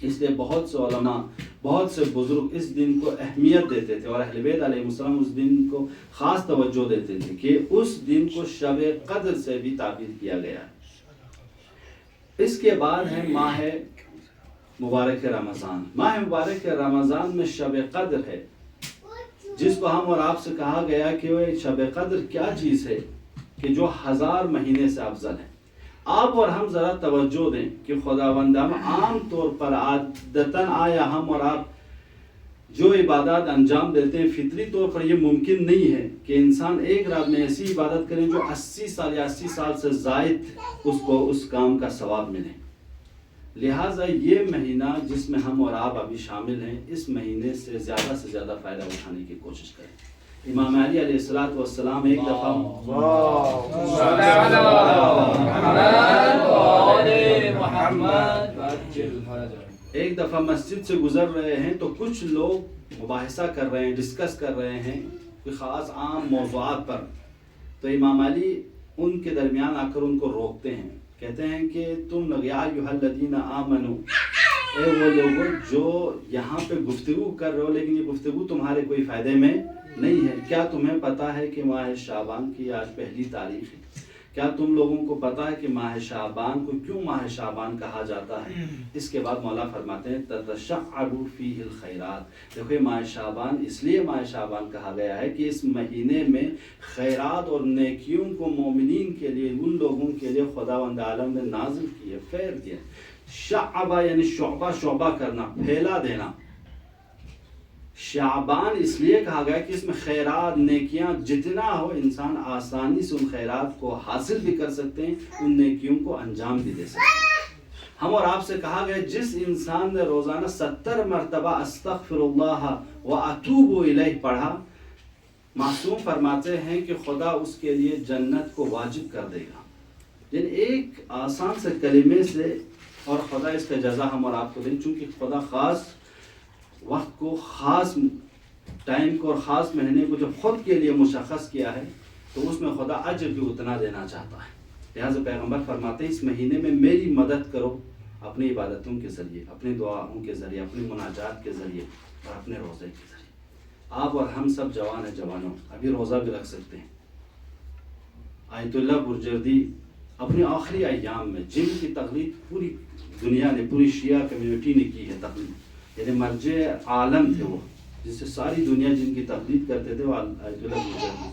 H: اس لیے بہت سے علماء، بہت سے بزرگ اس دن کو اہمیت دیتے تھے، اور اہل بیت علیہ السلام اس دن کو خاص توجہ دیتے تھے کہ اس دن کو شب قدر سے بھی تعبیر کیا گیا ہے۔ اس کے بعد ہے ماہ مبارک رمضان۔ ماہ مبارک رمضان میں شب قدر ہے، جس کو ہم اور آپ سے کہا گیا کہ وہ شب قدر کیا چیز ہے کہ جو 1000 مہینے سے افضل ہے۔ آپ اور ہم ذرا توجہ دیں کہ خداوند عام طور پر عادتاً آیا ہم اور آپ جو عبادات انجام دیتے ہیں، فطری طور پر یہ ممکن نہیں ہے کہ انسان ایک رات میں ایسی عبادت کریں جو 80 سال یا 80 سال سے زائد اس کو اس کام کا ثواب ملے۔ لہٰذا یہ مہینہ جس میں ہم اور آپ ابھی شامل ہیں، اس مہینے سے زیادہ فائدہ اٹھانے کی کوشش کریں۔ امام علی علیہ السلام ایک دفعہ مسجد سے گزر رہے ہیں تو کچھ لوگ مباحثہ کر رہے ہیں، ڈسکس کر رہے ہیں کوئی خاص عام موضوعات پر، تو امام علی ان کے درمیان آ کر ان کو روکتے ہیں، کہتے ہیں کہ تم لوگ یا ایھا الذین آمنو، اے وہ لوگوں جو یہاں پہ گفتگو کر رہے ہو لیکن یہ گفتگو تمہارے کوئی فائدے میں نہیں ہے، کیا تمہیں پتہ ہے کہ ماہ شعبان کی آج پہلی تاریخ ہے؟ کیا تم لوگوں کو پتہ ہے کہ ماہ شعبان کو کیوں ماہ شعبان کہا جاتا ہے؟ اس کے بعد مولا فرماتے ہیں تتشعب فیہ الخیرات۔ دیکھو ماہ شعبان اس لیے ماہ شعبان کہا گیا ہے کہ اس مہینے میں خیرات اور نیکیوں کو مومنین کے لیے، ان لوگوں کے لیے خداوند عالم نے نازل کیے، پھیر دیا۔ شعبہ یعنی شعبہ کرنا، پھیلا دینا۔ شعبان اس لیے کہا گیا کہ اس میں خیرات نیکیاں جتنا ہو انسان آسانی سے ان خیرات کو حاصل بھی کر سکتے ہیں، ان نیکیوں کو انجام بھی دے سکتے ہیں۔ ہم اور آپ سے کہا گیا جس انسان نے روزانہ 70 مرتبہ استغفر اللہ و اتوب الیہ پڑھا، معصوم فرماتے ہیں کہ خدا اس کے لیے جنت کو واجب کر دے گا۔ یعنی ایک آسان سے کلمے سے، اور خدا اس کا جزا ہم اور آپ کو دیں، چونکہ خدا خاص وقت کو، خاص ٹائم کو اور خاص مہینے کو جو خود کے لیے مشخص کیا ہے، تو اس میں خدا اجر بھی اتنا دینا چاہتا ہے۔ لہٰذا پیغمبر فرماتے ہیں اس مہینے میں میری مدد کرو اپنی عبادتوں کے ذریعے، اپنی دعاؤں کے ذریعے، اپنی مناجات کے ذریعے اور اپنے روزے کے ذریعے۔ آپ اور ہم سب جوان ہیں، جوانوں ابھی روزہ بھی رکھ سکتے ہیں۔ آیت اللہ برجردی اپنے آخری ایام میں، جن کی تقلید پوری دنیا نے، پوری شیعہ کمیونٹی نے کی ہے تقلید، یعنی مرجع عالم تھے وہ، جس سے ساری دنیا جن کی تقلید کرتے تھے وہ آیت اللہ برجردی۔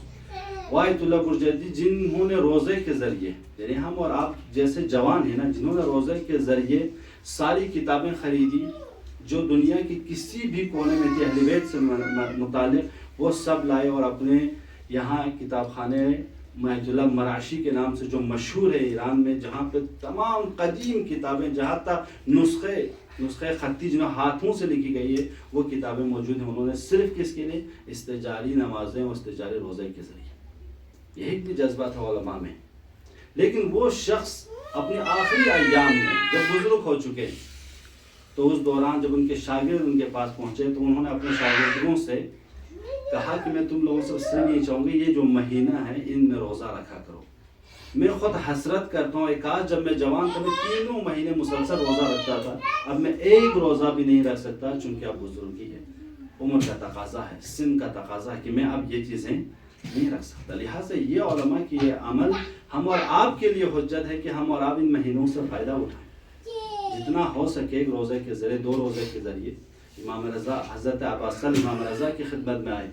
H: وہ آیت اللہ برجردی جنہوں نے روزے کے ذریعے، یعنی ہم اور آپ جیسے جوان ہیں نا، جنہوں نے روزے کے ذریعے ساری کتابیں خریدی جو دنیا کی کسی بھی کونے میں تھی اہل بیت سے متعلق، وہ سب لائے اور اپنے یہاں کتاب خانے آیت اللہ مراشی کے نام سے جو مشہور ہے ایران میں، جہاں پہ تمام قدیم کتابیں، جہاں تک نسخے خطی جنہوں ہاتھوں سے لکھی گئی ہے وہ کتابیں موجود ہیں، انہوں نے صرف کس کے لیے؟ استجاری نمازیں اور استجاری روزے کے ذریعے۔ یہ ایک بھی جذبہ تھا علماء میں۔ لیکن وہ شخص اپنے آخری ایام میں جب بزرگ ہو چکے تو اس دوران جب ان کے شاگرد ان کے پاس پہنچے تو انہوں نے اپنے شاگردوں سے کہا کہ میں تم لوگوں سے اس سے نہیں چاہوں گی، یہ جو مہینہ ہے ان میں روزہ رکھا کرو۔ میں خود حسرت کرتا ہوں، ایک آج جب میں جوان تھا میں 3 مہینے مسلسل روزہ رکھتا تھا، اب میں ایک روزہ بھی نہیں رکھ سکتا، چونکہ اب بزرگی ہے، عمر کا تقاضا ہے، سن کا تقاضا ہے کہ میں اب یہ چیزیں نہیں رکھ سکتا۔ لہٰذا یہ علماء کی یہ عمل ہم اور آپ کے لیے حجت ہے کہ ہم اور آپ ان مہینوں سے فائدہ اٹھائیں، جتنا ہو سکے ایک روزے کے ذریعے، 2 روزے کے ذریعے۔ امام رضا، حضرت عباسل امام رضا کی خدمت میں آئے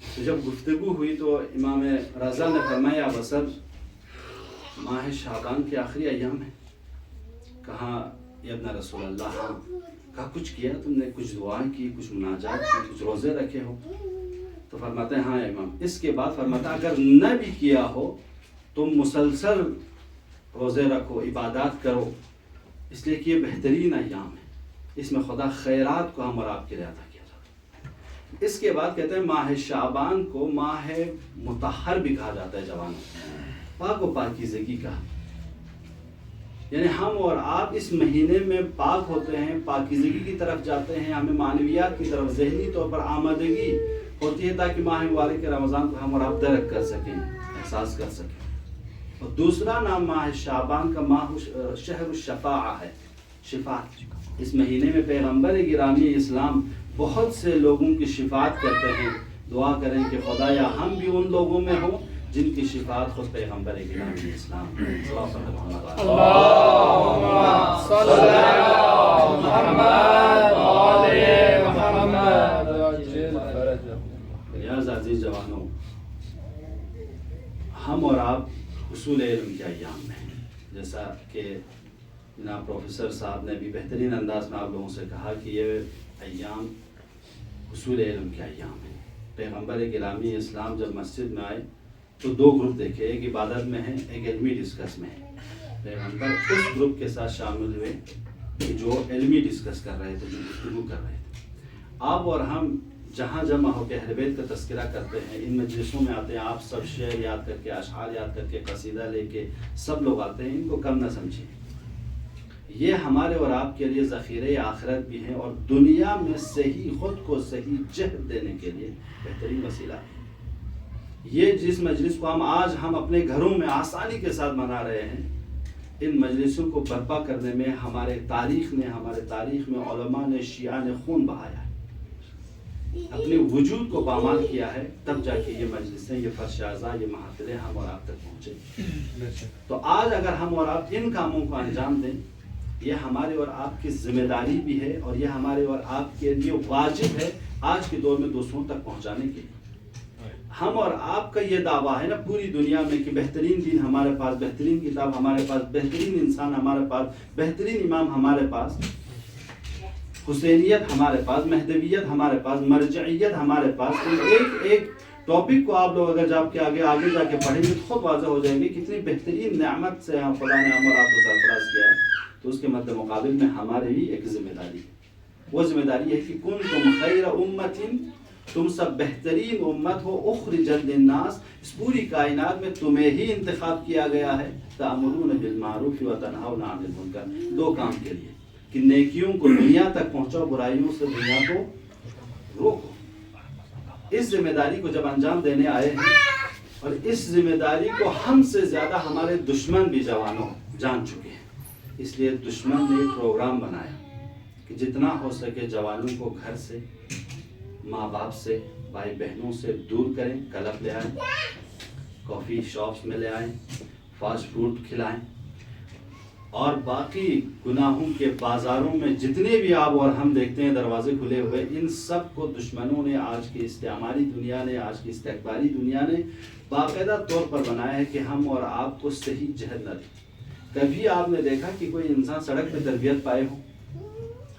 H: تو جب گفتگو ہوئی تو امام رضا نے فرمایا ابصر ماہ شعبان کے آخری ایام ہے۔ کہا یا ابن رسول اللہ، ہاں۔ کہا کچھ کیا تم نے؟ کچھ دعائیں کی، کچھ مناجات کی، کچھ روزے رکھے ہو؟ تو فرماتے ہیں ہاں امام۔ اس کے بعد فرماتا اگر نہ بھی کیا ہو تم مسلسل روزے رکھو، عبادات کرو، اس لیے کہ یہ بہترین ایام ہے، اس میں خدا خیرات کو ہم اور آپ کے لیے عطا کیا جاتا ہے۔ اس کے بعد کہتے ہیں ماہ شعبان کو ماہ مطہر بھی کہا جاتا ہے، جوانوں، پاک و پاکیزگی کا، یعنی ہم اور آپ اس مہینے میں پاک ہوتے ہیں، پاکیزگی کی طرف جاتے ہیں، ہمیں معنویات کی طرف ذہنی طور پر آمادگی ہوتی ہے تاکہ ماہ مبارک رمضان کو ہم اور آپ درک کر سکیں، احساس کر سکیں۔ اور دوسرا نام ماہ شعبان کا ماہ شہر الشفاعہ ہے، شفاعت۔ اس مہینے میں پیغمبر گرامی اسلام بہت سے لوگوں کی شفاعت کرتے ہیں۔ دعا کریں کہ خدایا ہم بھی ان لوگوں میں ہوں جن کی شفاعت خود پیغمبر گرامی اسلام۔ عزیز جوانوں، ہم اور آپ حصول علم کے ایام میں ہیں، جیسا کہ جناب پروفیسر صاحب نے بھی بہترین انداز میں آپ لوگوں سے کہا کہ یہ ایام حصول علم کے ایام ہیں۔ پیغمبر گرامی اسلام جب مسجد میں آئے تو 2 گروپ دیکھے، ایک عبادت میں ہے، ایک علمی ڈسکس میں ہے۔ پیغمبر اس گروپ کے ساتھ شامل ہوئے کہ جو علمی ڈسکس کر رہے تھے، جو گفتگو کر رہے تھے۔ آپ اور ہم جہاں جمع ہو کے اہل بیت کا تذکرہ کرتے ہیں، ان مجلسوں میں آتے ہیں، آپ سب شعر یاد کر کے، اشعار یاد کر کے، قصیدہ لے کے سب لوگ آتے ہیں، ان کو کم نہ سمجھیں۔ یہ ہمارے اور آپ کے لیے ذخیرہ آخرت بھی ہے اور دنیا میں صحیح خود کو صحیح جہد دینے کے لیے بہترین وسیلہ ہے۔ یہ جس مجلس کو ہم اپنے گھروں میں آسانی کے ساتھ منا رہے ہیں، ان مجلسوں کو برپا کرنے میں ہمارے تاریخ میں علماء نے، شیعہ نے خون بہایا ہے، اپنے وجود کو پامال کیا ہے، تب جا کے یہ مجلسیں، یہ فرش اعضاء، یہ محافلیں ہم اور آپ تک پہنچے۔ تو آج اگر ہم اور آپ ان کاموں کو انجام دیں، یہ ہمارے اور آپ کی ذمہ داری بھی ہے اور یہ ہمارے اور آپ کے لیے واجب ہے آج کے دور میں دوسروں تک پہنچانے کے لیے۔ ہم اور آپ کا یہ دعویٰ ہے نا پوری دنیا میں کہ بہترین دین ہمارے پاس، بہترین کتاب ہمارے پاس، بہترین انسان ہمارے پاس، بہترین امام ہمارے پاس، حسینیت ہمارے پاس، مہدویت ہمارے پاس، مرجعیت ہمارے پاس. ایک ایک ٹاپک کو آپ لوگ اگر جب کے آگے جا کے پڑھیں گے تو خود واضح ہو جائیں گے کتنی بہترین نعمت سے خدا نے ہم اور آپ کو سرفراز کیا ہے. تو اس کے مد مقابل میں ہماری بھی ایک ذمہ داری ہے. وہ ذمہ داری ہے کہ کنتم خیر امت، تم سب بہترین امت ہو، اخرجت للناس، اس پوری کائنات میں تمہیں ہی انتخاب کیا گیا ہے. تأمرون بالمعروف وتنہون عن المنکر، دو کام کے لیے کہ نیکیوں کو دنیا تک پہنچاؤ، برائیوں سے دنیا کو روکو. اس ذمہ داری کو جب انجام دینے آئے ہیں، اور اس ذمہ داری کو ہم سے زیادہ ہمارے دشمن بھی جوانوں جان چکے ہیں، اس لیے دشمن نے ایک پروگرام بنایا کہ جتنا ہو سکے جوانوں کو گھر سے، ماں باپ سے، بھائی بہنوں سے دور کریں. کلب لے آئیں، کافی شاپس میں لے آئیں، فاسٹ فوڈ کھلائیں، اور باقی گناہوں کے بازاروں میں جتنے بھی آپ اور ہم دیکھتے ہیں دروازے کھلے ہوئے، ان سب کو دشمنوں نے، آج کی استعماری دنیا نے، آج کی استکباری دنیا نے باقاعدہ طور پر بنایا ہے کہ ہم اور آپ کو صحیح جہت نہ دیں. کبھی آپ نے دیکھا کہ کوئی انسان سڑک پہ تربیت پائے ہو؟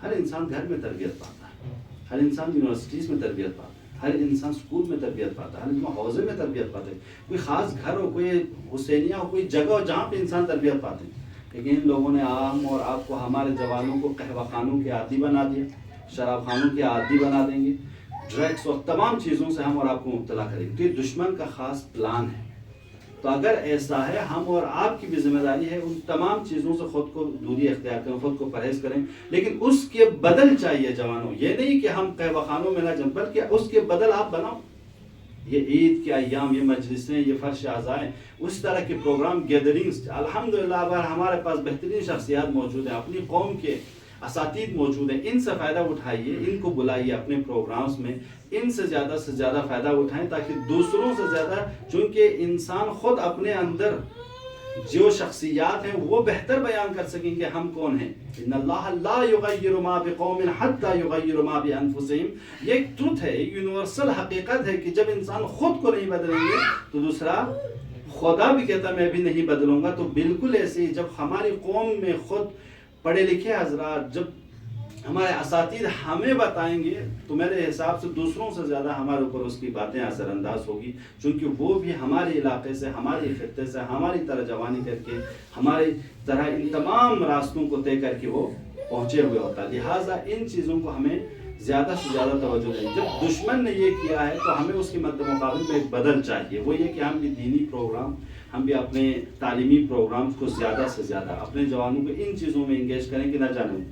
H: ہر انسان گھر میں تربیت پاتا ہے، ہر انسان یونیورسٹیز میں تربیت پاتا ہے، ہر انسان اسکول میں تربیت پاتا ہے، ہر انسان حوضے میں تربیت پاتا ہے. کوئی خاص گھر ہو، کوئی حسینیہ ہو، کوئی جگہ ہو جہاں پہ انسان تربیت پاتے ہیں. لیکن ان لوگوں نے ہم اور آپ کو، ہمارے جوانوں کو قہوہ خانوں کے عادی بنا دیا، شراب خانوں کے عادی بنا دیں گے، ڈرگس اور تمام چیزوں سے ہم اور آپ کو مبتلا کریں گے. تو یہ دشمن کا خاص پلان ہے. تو اگر ایسا ہے، ہم اور آپ کی بھی ذمہ داری ہے ان تمام چیزوں سے خود کو دوری اختیار کریں، خود کو پرہیز کریں. لیکن اس کے بدل چاہیے جوانوں، یہ نہیں کہ ہم قہوہ خانوں میں نہ جائیں، بلکہ اس کے بدل آپ بناؤ. یہ عید کے ایام، یہ مجلسیں، یہ فرش اعضائیں، اس طرح کے پروگرام، گیدرنگز، الحمدللہ اگر ہمارے پاس بہترین شخصیات موجود ہیں، اپنی قوم کے اساتید موجود ہیں، ان سے فائدہ اٹھائیے، ان کو بلائیے اپنے پروگرامز میں، ان سے زیادہ فائدہ اٹھائیں تاکہ دوسروں سے زیادہ، چونکہ انسان خود اپنے اندر جو شخصیات ہیں وہ بہتر بیان کر سکیں کہ ہم کون ہیں. ان اللہ لا یغیر ما بقوم حتی یغیر ما بانفسہم. یہ ایک ٹروتھ ہے، ایک یونیورسل حقیقت ہے کہ جب انسان خود کو نہیں بدلیں گے تو دوسرا خدا بھی کہتا میں بھی نہیں بدلوں گا. تو بالکل ایسے ہی جب ہماری قوم میں خود پڑھے لکھے حضرات، جب ہمارے اساتید ہمیں بتائیں گے تو میرے حساب سے دوسروں سے زیادہ ہمارے اوپر اس کی باتیں اثر انداز ہوگی، چونکہ وہ بھی ہمارے علاقے سے، ہمارے خطے سے، ہماری طرح جوانی کر کے، ہماری طرح ان تمام راستوں کو طے کر کے وہ پہنچے ہوئے ہوتا. لہٰذا ان چیزوں کو ہمیں زیادہ سے زیادہ توجہ دیں. جب دشمن نے یہ کیا ہے تو ہمیں اس کے مد مقابل میں ایک بدل چاہیے. وہ یہ کہ ہم بھی دینی پروگرام، ہم بھی اپنے تعلیمی پروگرام کو زیادہ سے زیادہ اپنے جوانوں کو ان چیزوں میں انگیج کریں کہ نہ جانیں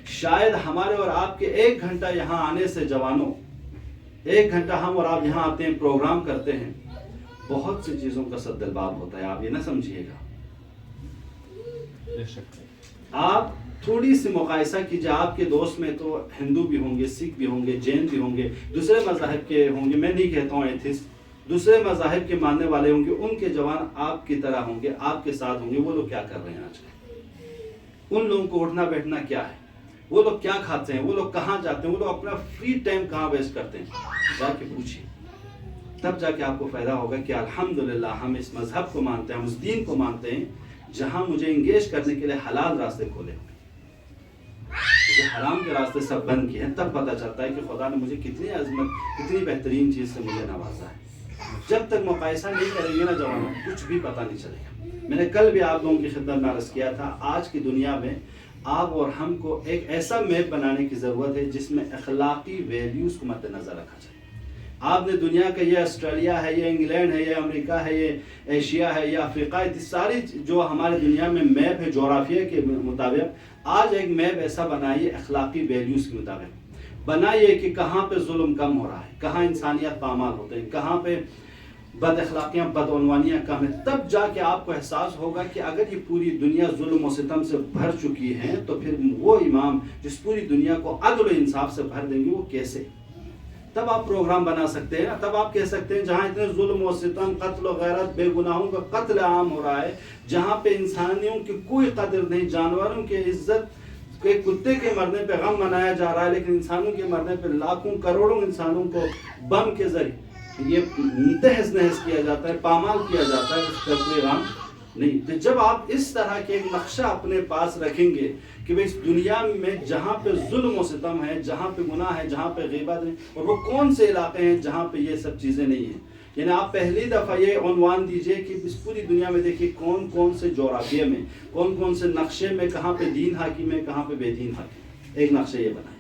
H: شاید ہمارے اور آپ کے 1 گھنٹہ یہاں آنے سے، جوانوں 1 گھنٹہ ہم اور آپ یہاں آتے ہیں، پروگرام کرتے ہیں، بہت سی چیزوں کا سد الباب ہوتا ہے. آپ یہ نہ سمجھیے گا. آپ تھوڑی سی مقایسہ کیجیے، آپ کے دوست میں تو ہندو بھی ہوں گے، سکھ بھی ہوں گے، جین بھی ہوں گے، دوسرے مذاہب کے ہوں گے، میں نہیں کہتا ہوں ایتھسٹ، دوسرے مذاہب کے ماننے والے ہوں گے. ان کے جوان آپ کی طرح ہوں گے، آپ کے ساتھ ہوں گے. وہ لوگ کیا کر رہے ہیں آج کل؟ ان لوگوں کو اٹھنا بیٹھنا کیا ہے؟ وہ لوگ کیا کھاتے ہیں؟ وہ لوگ کہاں جاتے ہیں؟ وہ لوگ اپنا فری ٹائم کہاں ویسٹ کرتے ہیں؟ جا کے پوچھیے، تب جا کے آپ کو فائدہ ہوگا کہ الحمدللہ ہم اس مذہب کو مانتے ہیں، ہم اس دین کو مانتے ہیں جہاں مجھے انگیج کرنے کے لیے حلال راستے کھولے ہوئے، مجھے حرام کے راستے سب بند کیے ہیں. تب پتہ چلتا ہے کہ خدا نے مجھے کتنی عظمت، کتنی بہترین چیز سے مجھے نوازا ہے. جب تک مقایسہ نہیں کریں گے نا جوانوں، کچھ بھی پتہ نہیں چلے گا. میں نے کل بھی آپ لوگوں کی خدمت میں عرض کیا تھا، آج کی دنیا میں آپ اور ہم کو ایک ایسا میپ بنانے کی ضرورت ہے جس میں اخلاقی ویلیوز کو مد نظر رکھا جائے. آپ نے دنیا کا، یہ آسٹریلیا ہے، یہ انگلینڈ ہے، یہ امریکہ ہے، یہ ایشیا ہے، یہ افریقہ ہے، ساری جو ہمارے دنیا میں میپ ہے جغرافیہ کے مطابق، آج ایک میپ ایسا بنائیے اخلاقی ویلیوز کے مطابق بنائیے کہ کہاں پہ ظلم کم ہو رہا ہے، کہاں انسانیت پامال ہوتے ہیں، کہاں پہ بد اخلاقیاں، بدعنوانیاں کم ہیں. تب جا کے آپ کو احساس ہوگا کہ اگر یہ پوری دنیا ظلم و ستم سے بھر چکی ہے تو پھر وہ امام جس پوری دنیا کو عدل و انصاف سے بھر دیں گے وہ کیسے؟ تب آپ پروگرام بنا سکتے ہیں نا. تب آپ کہہ سکتے ہیں جہاں اتنے ظلم و ستم، قتل و غیرت، بے گناہوں کا قتل عام ہو رہا ہے، جہاں پہ انسانیوں کی کوئی قدر نہیں، جانوروں کی عزت، ایک کتے کے مرنے پہ غم منایا جا رہا ہے، لیکن انسانوں کے مرنے پہ لاکھوں کروڑوں انسانوں کو بم کے ذریعے یہ تہس نہس کیا جاتا ہے، پامال کیا جاتا ہے، اس کا کوئی غم نہیں. تو جب آپ اس طرح کے ایک نقشہ اپنے پاس رکھیں گے کہ بھئی اس دنیا میں جہاں پہ ظلم و ستم ہے، جہاں پہ گناہ ہے، جہاں پہ غیبت ہے، اور وہ کون سے علاقے ہیں جہاں پہ یہ سب چیزیں نہیں ہیں. یعنی آپ پہلی دفعہ یہ عنوان دیجئے کہ اس پوری دنیا میں دیکھیے کون کون سے جغرافیے میں، کون کون سے نقشے میں کہاں پہ دین حاکم ہے، کہاں پہ بے دین حاکم ہے. ایک نقشہ یہ بنائیں.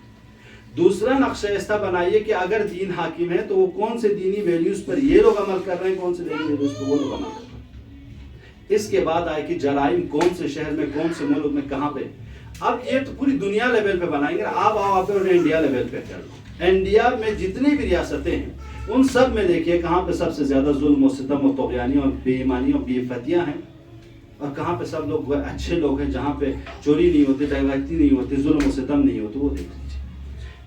H: دوسرا نقشہ ایسا بنائیے کہ اگر دین حاکم ہے تو وہ کون سے دینی ویلیوز پر یہ لوگ عمل کر رہے ہیں، کون سے دینی ویلیوز پر وہ لوگ عمل کر رہے ہیں. اس کے بعد آئے کہ جرائم کون سے شہر میں، کون سے ملک میں، کہاں پہ. اب یہ تو پوری دنیا لیول پہ بنائیں گے. آپ انڈیا لیول پہ کر لو. انڈیا میں جتنی بھی ریاستیں ہیں ان سب میں دیکھیے کہاں پہ سب سے زیادہ ظلم و ستم و طغیانی اور بے ایمانی اور بے عفتیاں ہیں، اور کہاں پہ سب لوگ اچھے لوگ ہیں، جہاں پہ چوری نہیں ہوتی، ڈکیتی نہیں ہوتی، ظلم و ستم نہیں ہوتی. وہ دیکھ لیجیے.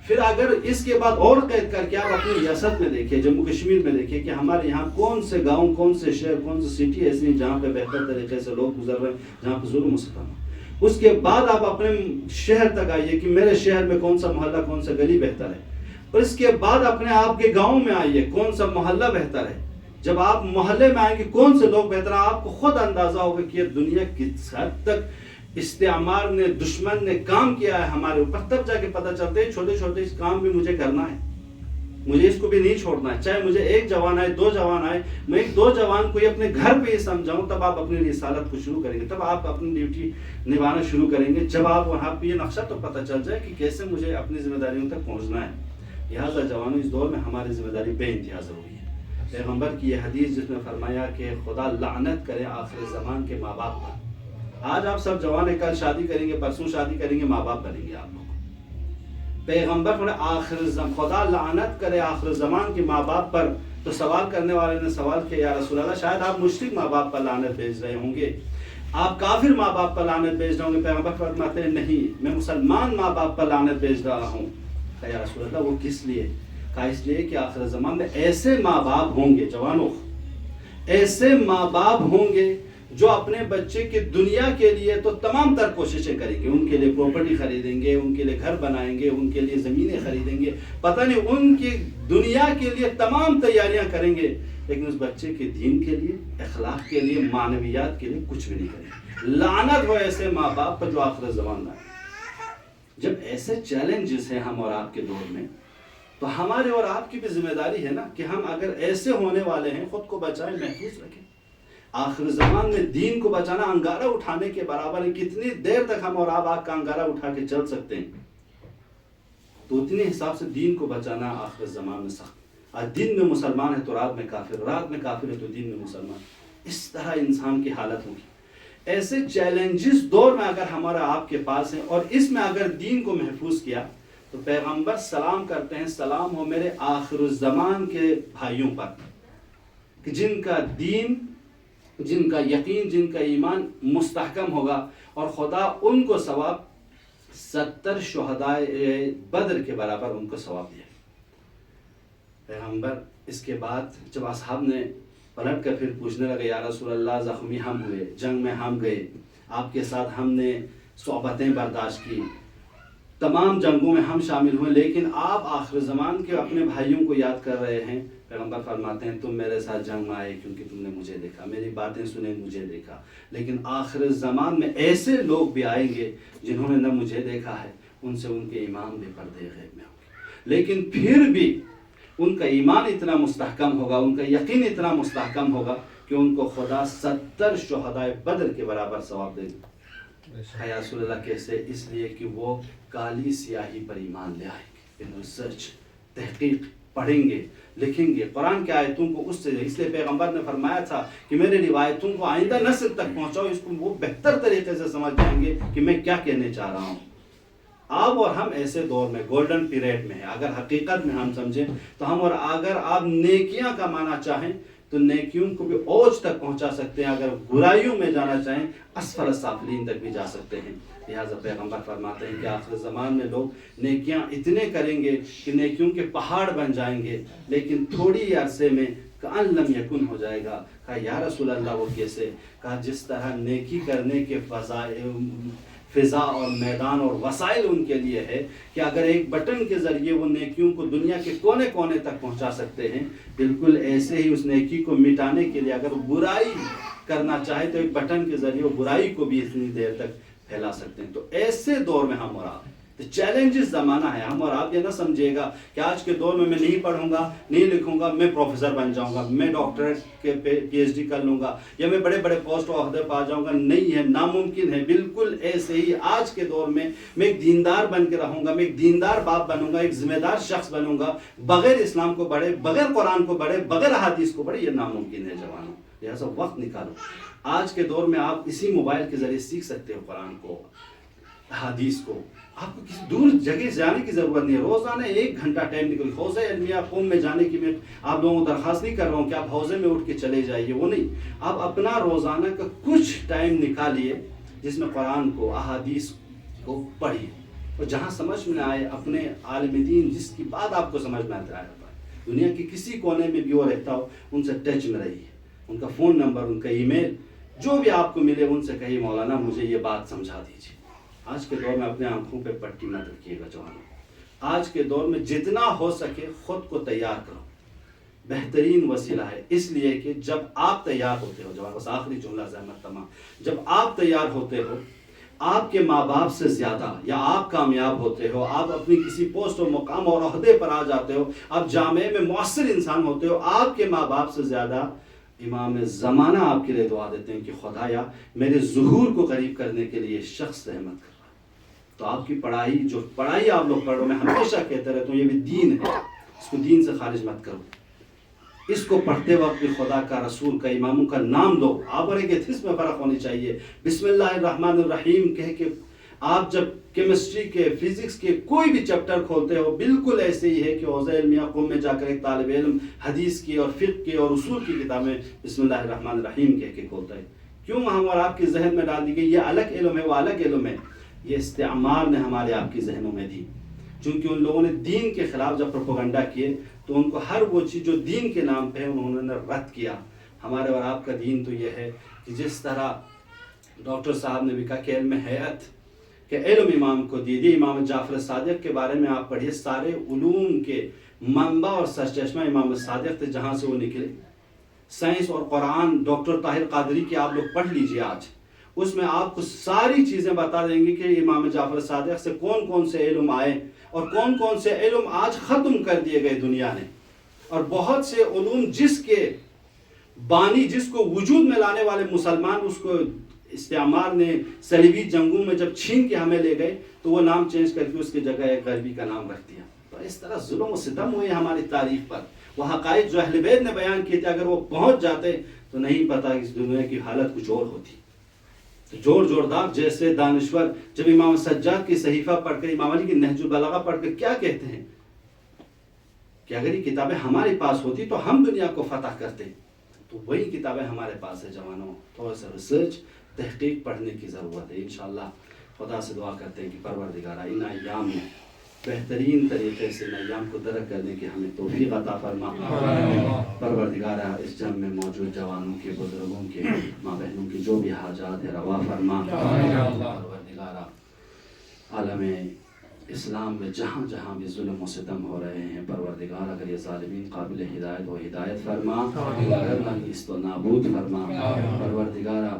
H: پھر اگر اس کے بعد اور قید کر کے آپ اپنی ریاست میں دیکھیے، جموں کشمیر میں دیکھیے کہ ہمارے یہاں کون سے گاؤں، کون سے شہر، کون سے سٹی ایسی ہیں جہاں پہ بہتر طریقے سے لوگ گزر رہے ہیں، جہاں پہ ظلم و ستم ہے. اس کے بعد آپ اپنے شہر تک آئیے کہ میرے شہر میں کون سا محلہ، کون سا گلی بہتر ہے. اور اس کے بعد اپنے آپ کے گاؤں میں آئیے کون سا محلہ بہتر ہے. جب آپ محلے میں آئیں گے کون سے لوگ بہتر ہیں، آپ کو خود اندازہ ہوگا کہ یہ دنیا کس حد تک استعمار نے، دشمن نے کام کیا ہے ہمارے اوپر. تب جا کے پتہ چلتے ہیں چھوٹے چھوٹے اس کام بھی مجھے کرنا ہے، مجھے اس کو بھی نہیں چھوڑنا ہے. چاہے مجھے ایک جوان آئے، دو جوان آئے، میں ایک دو جوان کو یہ اپنے گھر پہ یہ سمجھاؤں، تب آپ اپنی رسالت کو شروع کریں گے، تب آپ اپنی ڈیوٹی نبھانا شروع کریں گے. جب آپ وہاں پہ یہ نقشہ تو پتہ چل جائے کہ کیسے مجھے اپنی ذمہ داریوں تک پہنچنا ہے. لہٰذا جوانوں اس دور میں ہماری ذمہ داری بے انتہا ضروری ہے. پیغمبر کی یہ حدیث جس میں فرمایا کہ خدا لعنت کرے آخر زمان کے ماں باپ پر. آج آپ سب جوان ہیں، کل شادی کریں گے، پرسوں شادی کریں گے، ماں باپ بنیں گے آپ لوگ. پیغمبر فرمایا خدا لعنت کرے آخر زمان کے ماں باپ پر. تو سوال کرنے والے نے سوال کیا یا رسول اللہ شاید آپ مشرک ماں باپ پر لعنت بھیج رہے ہوں گے، آپ کافر ماں باپ پر لعنت بھیج رہے ہوں گے. پیغمبر فرماتے ہیں نہیں، میں مسلمان ماں باپ پر لعنت بھیج رہا ہوں. کہا یا رسول اللہ وہ کس لیے؟ کہا اس لیے کہ آخر زمان میں ایسے ماں باپ ہوں گے، جوانوں ایسے ماں باپ ہوں گے جو اپنے بچے کی دنیا کے لیے تو تمام تر کوششیں کریں گے، ان کے لیے پراپرٹی خریدیں گے، ان کے لیے گھر بنائیں گے، ان کے لیے زمینیں خریدیں گے، پتہ نہیں ان کی دنیا کے لیے تمام تیاریاں کریں گے، لیکن اس بچے کے دین کے لیے، اخلاق کے لیے، معنویات کے لیے کچھ بھی نہیں کریں گے. لعنت ہو ایسے ماں باپ پر جو آخر زمان میں. جب ایسے چیلنجز ہیں ہم اور آپ کے دور میں، تو ہمارے اور آپ کی بھی ذمہ داری ہے نا کہ ہم اگر ایسے ہونے والے ہیں خود کو بچائیں، محفوظ رکھیں. آخر زمان میں دین کو بچانا انگارہ اٹھانے کے برابر ہے. کتنی دیر تک ہم اور آپ آگ کا انگارہ اٹھا کے چل سکتے ہیں؟ تو اتنے حساب سے دین کو بچانا آخر زمان میں سخت. آج دن میں مسلمان ہے تو رات میں کافر، رات میں کافر ہے تو دن میں مسلمان. اس طرح انسان کی حالت ہوگی. ایسے چیلنجز دور میں اگر ہمارا آپ کے پاس ہیں اور اس میں اگر دین کو محفوظ کیا تو پیغمبر سلام کرتے ہیں، سلام ہو میرے آخر الزمان کے بھائیوں پر کہ جن کا دین، جن کا یقین، جن کا ایمان مستحکم ہوگا، اور خدا ان کو ثواب 70 شہدائے بدر کے برابر ان کو ثواب دیا. پیغمبر اس کے بعد جب اصحاب نے پلٹ کر پھر پوچھنے لگے یا رسول اللہ زخمی ہم ہوئے، جنگ میں ہم گئے، آپ کے ساتھ ہم نے صحبتیں برداشت کی، تمام جنگوں میں ہم شامل ہوئے، لیکن آپ آخر زمان کے اپنے بھائیوں کو یاد کر رہے ہیں. پیغمبر فرماتے ہیں تم میرے ساتھ جنگ میں آئے کیونکہ تم نے مجھے دیکھا، میری باتیں سنیں، مجھے دیکھا، لیکن آخر زمان میں ایسے لوگ بھی آئیں گے جنہوں نے نہ مجھے دیکھا ہے، ان سے ان کے ایمان بھی پردے غیب میں ہوں گے، لیکن پھر بھی ان کا ایمان اتنا مستحکم ہوگا، ان کا یقین اتنا مستحکم ہوگا کہ ان کو خدا 70 شہدائے بدر کے برابر ثواب دے گا. یا رسول اللہ کیسے؟ اس لیے کہ وہ کالی سیاہی پر ایمان لے آئیں گے، ریسرچ، تحقیق، پڑھیں گے، لکھیں گے قرآن کی آیتوں کو. اس لیے پیغمبر نے فرمایا تھا کہ میرے روایتوں کو آئندہ نسل تک پہنچاؤ، اس کو وہ بہتر طریقے سے سمجھ جائیں گے کہ میں کیا کہنے چاہ رہا ہوں. آپ اور ہم ایسے دور میں گولڈن پیریڈ میں ہیں. اگر حقیقت میں ہم سمجھیں تو ہم، اور اگر آپ نیکیاں کا معنی چاہیں تو نیکیوں کو بھی اوج تک پہنچا سکتے ہیں، اگر برائیوں میں جانا چاہیں اسفل السافلین تک بھی جا سکتے ہیں. لہٰذا پیغمبر فرماتے ہیں کہ آخر زمان میں لوگ نیکیاں اتنے کریں گے کہ نیکیوں کے پہاڑ بن جائیں گے، لیکن تھوڑی عرصے میں کأن لم یکن ہو جائے گا. کہا یا رسول اللہ وہ کیسے؟ کہا جس طرح نیکی کرنے کے فضائل، فضا اور میدان اور وسائل ان کے لیے ہے کہ اگر ایک بٹن کے ذریعے وہ نیکیوں کو دنیا کے کونے کونے تک پہنچا سکتے ہیں، بالکل ایسے ہی اس نیکی کو مٹانے کے لیے اگر وہ برائی کرنا چاہے تو ایک بٹن کے ذریعے وہ برائی کو بھی اتنی دیر تک پھیلا سکتے ہیں۔ تو ایسے دور میں ہم اور آپ چیلنجز زمانہ ہے، ہم اور آپ یہ نہ سمجھے گا کہ آج کے دور میں نہیں پڑھوں گا، نہیں لکھوں گا، میں پروفیسر بن جاؤں گا، میں ڈاکٹریٹ کے پی ایچ ڈی کر لوں گا، یا میں بڑے بڑے پوسٹ و عہدے پا جاؤں گا۔ نہیں ہے، ناممکن ہے۔ بالکل ایسے ہی آج کے دور میں ایک دیندار بن کے رہوں گا، میں ایک دیندار باپ بنوں گا، ایک ذمہ دار شخص بنوں گا، بغیر اسلام کو پڑھے، بغیر قرآن کو پڑھے، بغیر احادیث کو پڑھے، یہ ناممکن ہے جوانوں۔ لہٰذا وقت نکالو۔ آج کے دور میں آپ اسی موبائل کے ذریعے سیکھ سکتے ہو قرآن کو، حدیث کو۔ آپ کو کسی دور جگہ جانے کی ضرورت نہیں ہے۔ روزانہ 1 گھنٹہ ٹائم نکل، حوضہ علمیہ قوم میں جانے کی میں آپ لوگوں کو درخواست نہیں کر رہا ہوں کہ آپ حوضے میں اٹھ کے چلے جائیے، وہ نہیں۔ آپ اپنا روزانہ کا کچھ ٹائم نکالیے جس میں قرآن کو، احادیث کو پڑھیے، اور جہاں سمجھ میں آئے اپنے عالم دین جس کی بات آپ کو سمجھ میں آتا ہے، دنیا کے کسی کونے میں بھی وہ رہتا ہو، ان سے ٹچ میں رہیے۔ ان کا فون نمبر، ان کا ای میل، جو بھی آپ کو ملے ان سے کہیے مولانا مجھے یہ بات سمجھا دیجیے۔ آج کے دور میں اپنے آنکھوں پہ پٹی مت رکھیے گا جوانوں۔ آج کے دور میں جتنا ہو سکے خود کو تیار کرو، بہترین وسیلہ ہے۔ اس لیے کہ جب آپ تیار ہوتے ہو جوان، بس آخری جملہ زحمت تمام، جب آپ تیار ہوتے ہو، آپ کے ماں باپ سے زیادہ، یا آپ کامیاب ہوتے ہو، آپ اپنی کسی پوسٹ و مقام اور عہدے پر آ جاتے ہو، آپ جامعے میں مؤثر انسان ہوتے ہو، آپ کے ماں باپ سے زیادہ امام زمانہ آپ کے لیے دعا دیتے ہیں کہ خدایا میرے ظہور کو قریب کرنے کے لیے شخص رحمت کر۔ تو آپ کی پڑھائی، جو پڑھائی آپ لوگ پڑھ رہے ہو، میں ہمیشہ کہتا رہتا ہوں یہ بھی دین ہے، اس کو دین سے خارج مت کرو۔ اس کو پڑھتے وقت بھی خدا کا، رسول کا، اماموں کا نام لو۔ آپ اور ایک ایتھس میں فرق ہونی چاہیے۔ بسم اللہ الرحمن الرحیم کہہ کے آپ جب کیمسٹری کے، فزکس کے کوئی بھی چیپٹر کھولتے ہو، بالکل ایسے ہی ہے کہ حوضہ علمیہ قوم میں جا کر ایک طالب علم حدیث کی اور فقہ کی اور اصول کی کتابیں بسم اللہ الرحمن الرحیم کہہ کے کھولتا ہے۔ کیوں ہم اور آپ کے ذہن میں ڈال دی گئی یہ الگ علم ہے، وہ الگ علم ہے؟ یہ استعمار نے ہمارے آپ کے ذہنوں میں دی، چونکہ ان لوگوں نے دین کے خلاف جب پروپیگنڈا کیے تو ان کو ہر وہ چیز جو دین کے نام پہ ہے انہوں نے رد کیا۔ ہمارے اور آپ کا دین تو یہ ہے کہ جس طرح ڈاکٹر صاحب نے بھی کہا کہ علم حیات کہ علم امام کو دیدی، امام جعفر صادق کے بارے میں آپ پڑھیے، سارے علوم کے منبع اور سرچشمہ امام صادق تھے، جہاں سے وہ نکلے۔ سائنس اور قرآن ڈاکٹر طاہر قادری کی آپ لوگ پڑھ لیجئے، آج اس میں آپ کو ساری چیزیں بتا دیں گے کہ امام جعفر صادق سے کون کون سے علم آئے اور کون کون سے علم آج ختم کر دیے گئے دنیا نے، اور بہت سے علوم جس کے بانی، جس کو وجود میں لانے والے مسلمان، اس کو استعمار نے صلیبی جنگوں میں جب چھین کے ہمیں لے گئے تو وہ نام چینج کر کے اس کی جگہ ایک غربی کا نام رکھ دیا۔ تو اس طرح ظلم و ستم ہوئے ہماری تاریخ پر۔ وہ حقائق جو اہل بیت نے بیان کیے تھے اگر وہ پہنچ جاتے تو نہیں پتا اس دنیا کی حالت کچھ اور ہوتی۔ تو جورداغ جیسے دانشور جب امام سجاد کی صحیفہ پڑھ کر، امام علی کی نہج البلاغہ پڑھ کر کیا کہتے ہیں کہ اگر یہ کتابیں ہمارے پاس ہوتی تو ہم دنیا کو فتح کرتے۔ تو وہی کتابیں ہمارے پاس ہے جوانوں، تھوڑا سا ریسرچ، تحقیق پڑھنے کی ضرورت ہے۔ انشاءاللہ خدا سے دعا کرتے ہیں کہ پروردگارہ ان ایام میں بہترین طریقے سے ان ایام کو درک کرنے کی ہمیں توفیق عطا فرما۔ پروردگارہ اس جمع میں موجود جوانوں کے، بزرگوں کے، ماں بہنوں کی جو بھی حاجات ہے روا فرما۔ پروردگارہ عالم اسلام میں جہاں جہاں بھی ظلم و ستم ہو رہے ہیں، پروردگار اگر یہ ظالمین قابل ہدایت و ہدایت فرما، اگر نہ اس تو نابود فرما۔ پروردگارہ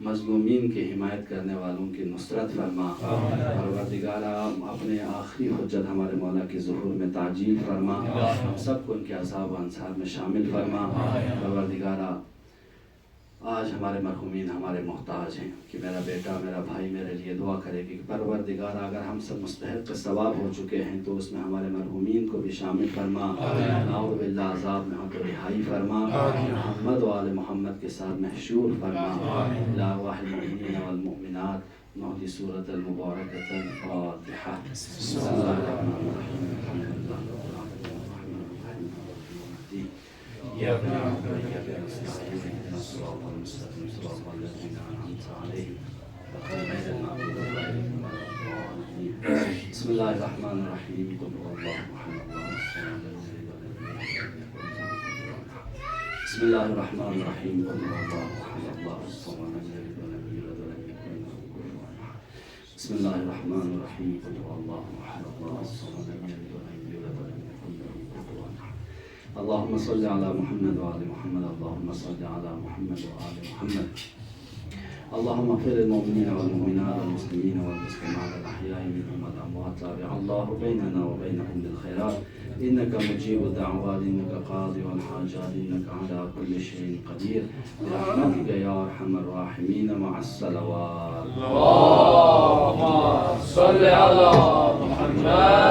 H: مظلومین کی حمایت کرنے والوں کی نصرت فرما۔ پروردگارہ اپنے آخری حجت ہمارے مولا کے ظہور میں تعجیل فرما، ہم سب کو ان کے عذاب و انصار میں شامل فرما۔ پروردگارہ آج ہمارے مرحومین ہمارے محتاج ہیں کہ میرا بیٹا، میرا بھائی میرے لیے دعا کرے کہ پروردگارہ اگر ہم سب مستحق ثواب ہو چکے ہیں تو اس میں ہمارے مرحومین کو بھی شامل فرما۔ نعوذ باللہ عذاب میں ہو تو رہائی فرما، محمد و آل محمد کے ساتھ محشور فرما۔ ارواح المؤمنین والمؤمنات نہدی سورۃ المبارکۃ الفاتحہ۔ بسم اللہ الرحمن الرحیم، الحمد للہ رب العالمین الرحمن الرحیم مالک یوم الدین، ایاک نعبد و ایاک نستعین، اهدنا الصراط المستقیم صراط الذین انعمت علیہم غیر المغضوب علیہم ولا الضالین۔ بسم اللہ الرحمن الرحیم، قل هو اللہ احد اللہ الصمد لم یلد ولم یولد ولم یکن له کفوا احد۔ بسم اللہ الرحمن الرحیم، قل هو اللہ احد اللہ الصمد لم یلد ولم یولد ولم یکن له کفوا احد۔ بسم الله الرحمن الرحيم قل هو الله احد الله الصمد لم يلد ولم يولد ولم يكن له كفوا احد اللهم صل على محمد وآل محمد اللهم صل على محمد وآل محمد اللهم اغفر للمؤمنين والمؤمنات والمسلمين والمسلمات الأحياء منهم والأموات تابع الله بيننا وبينهم بالخيرات إنك مجيب الدعوات إنك قاضي الحاجات إنك على كل شيء قدير برحمتك يا أرحم الراحمين مع الصلوات
G: اللهم صل على محمد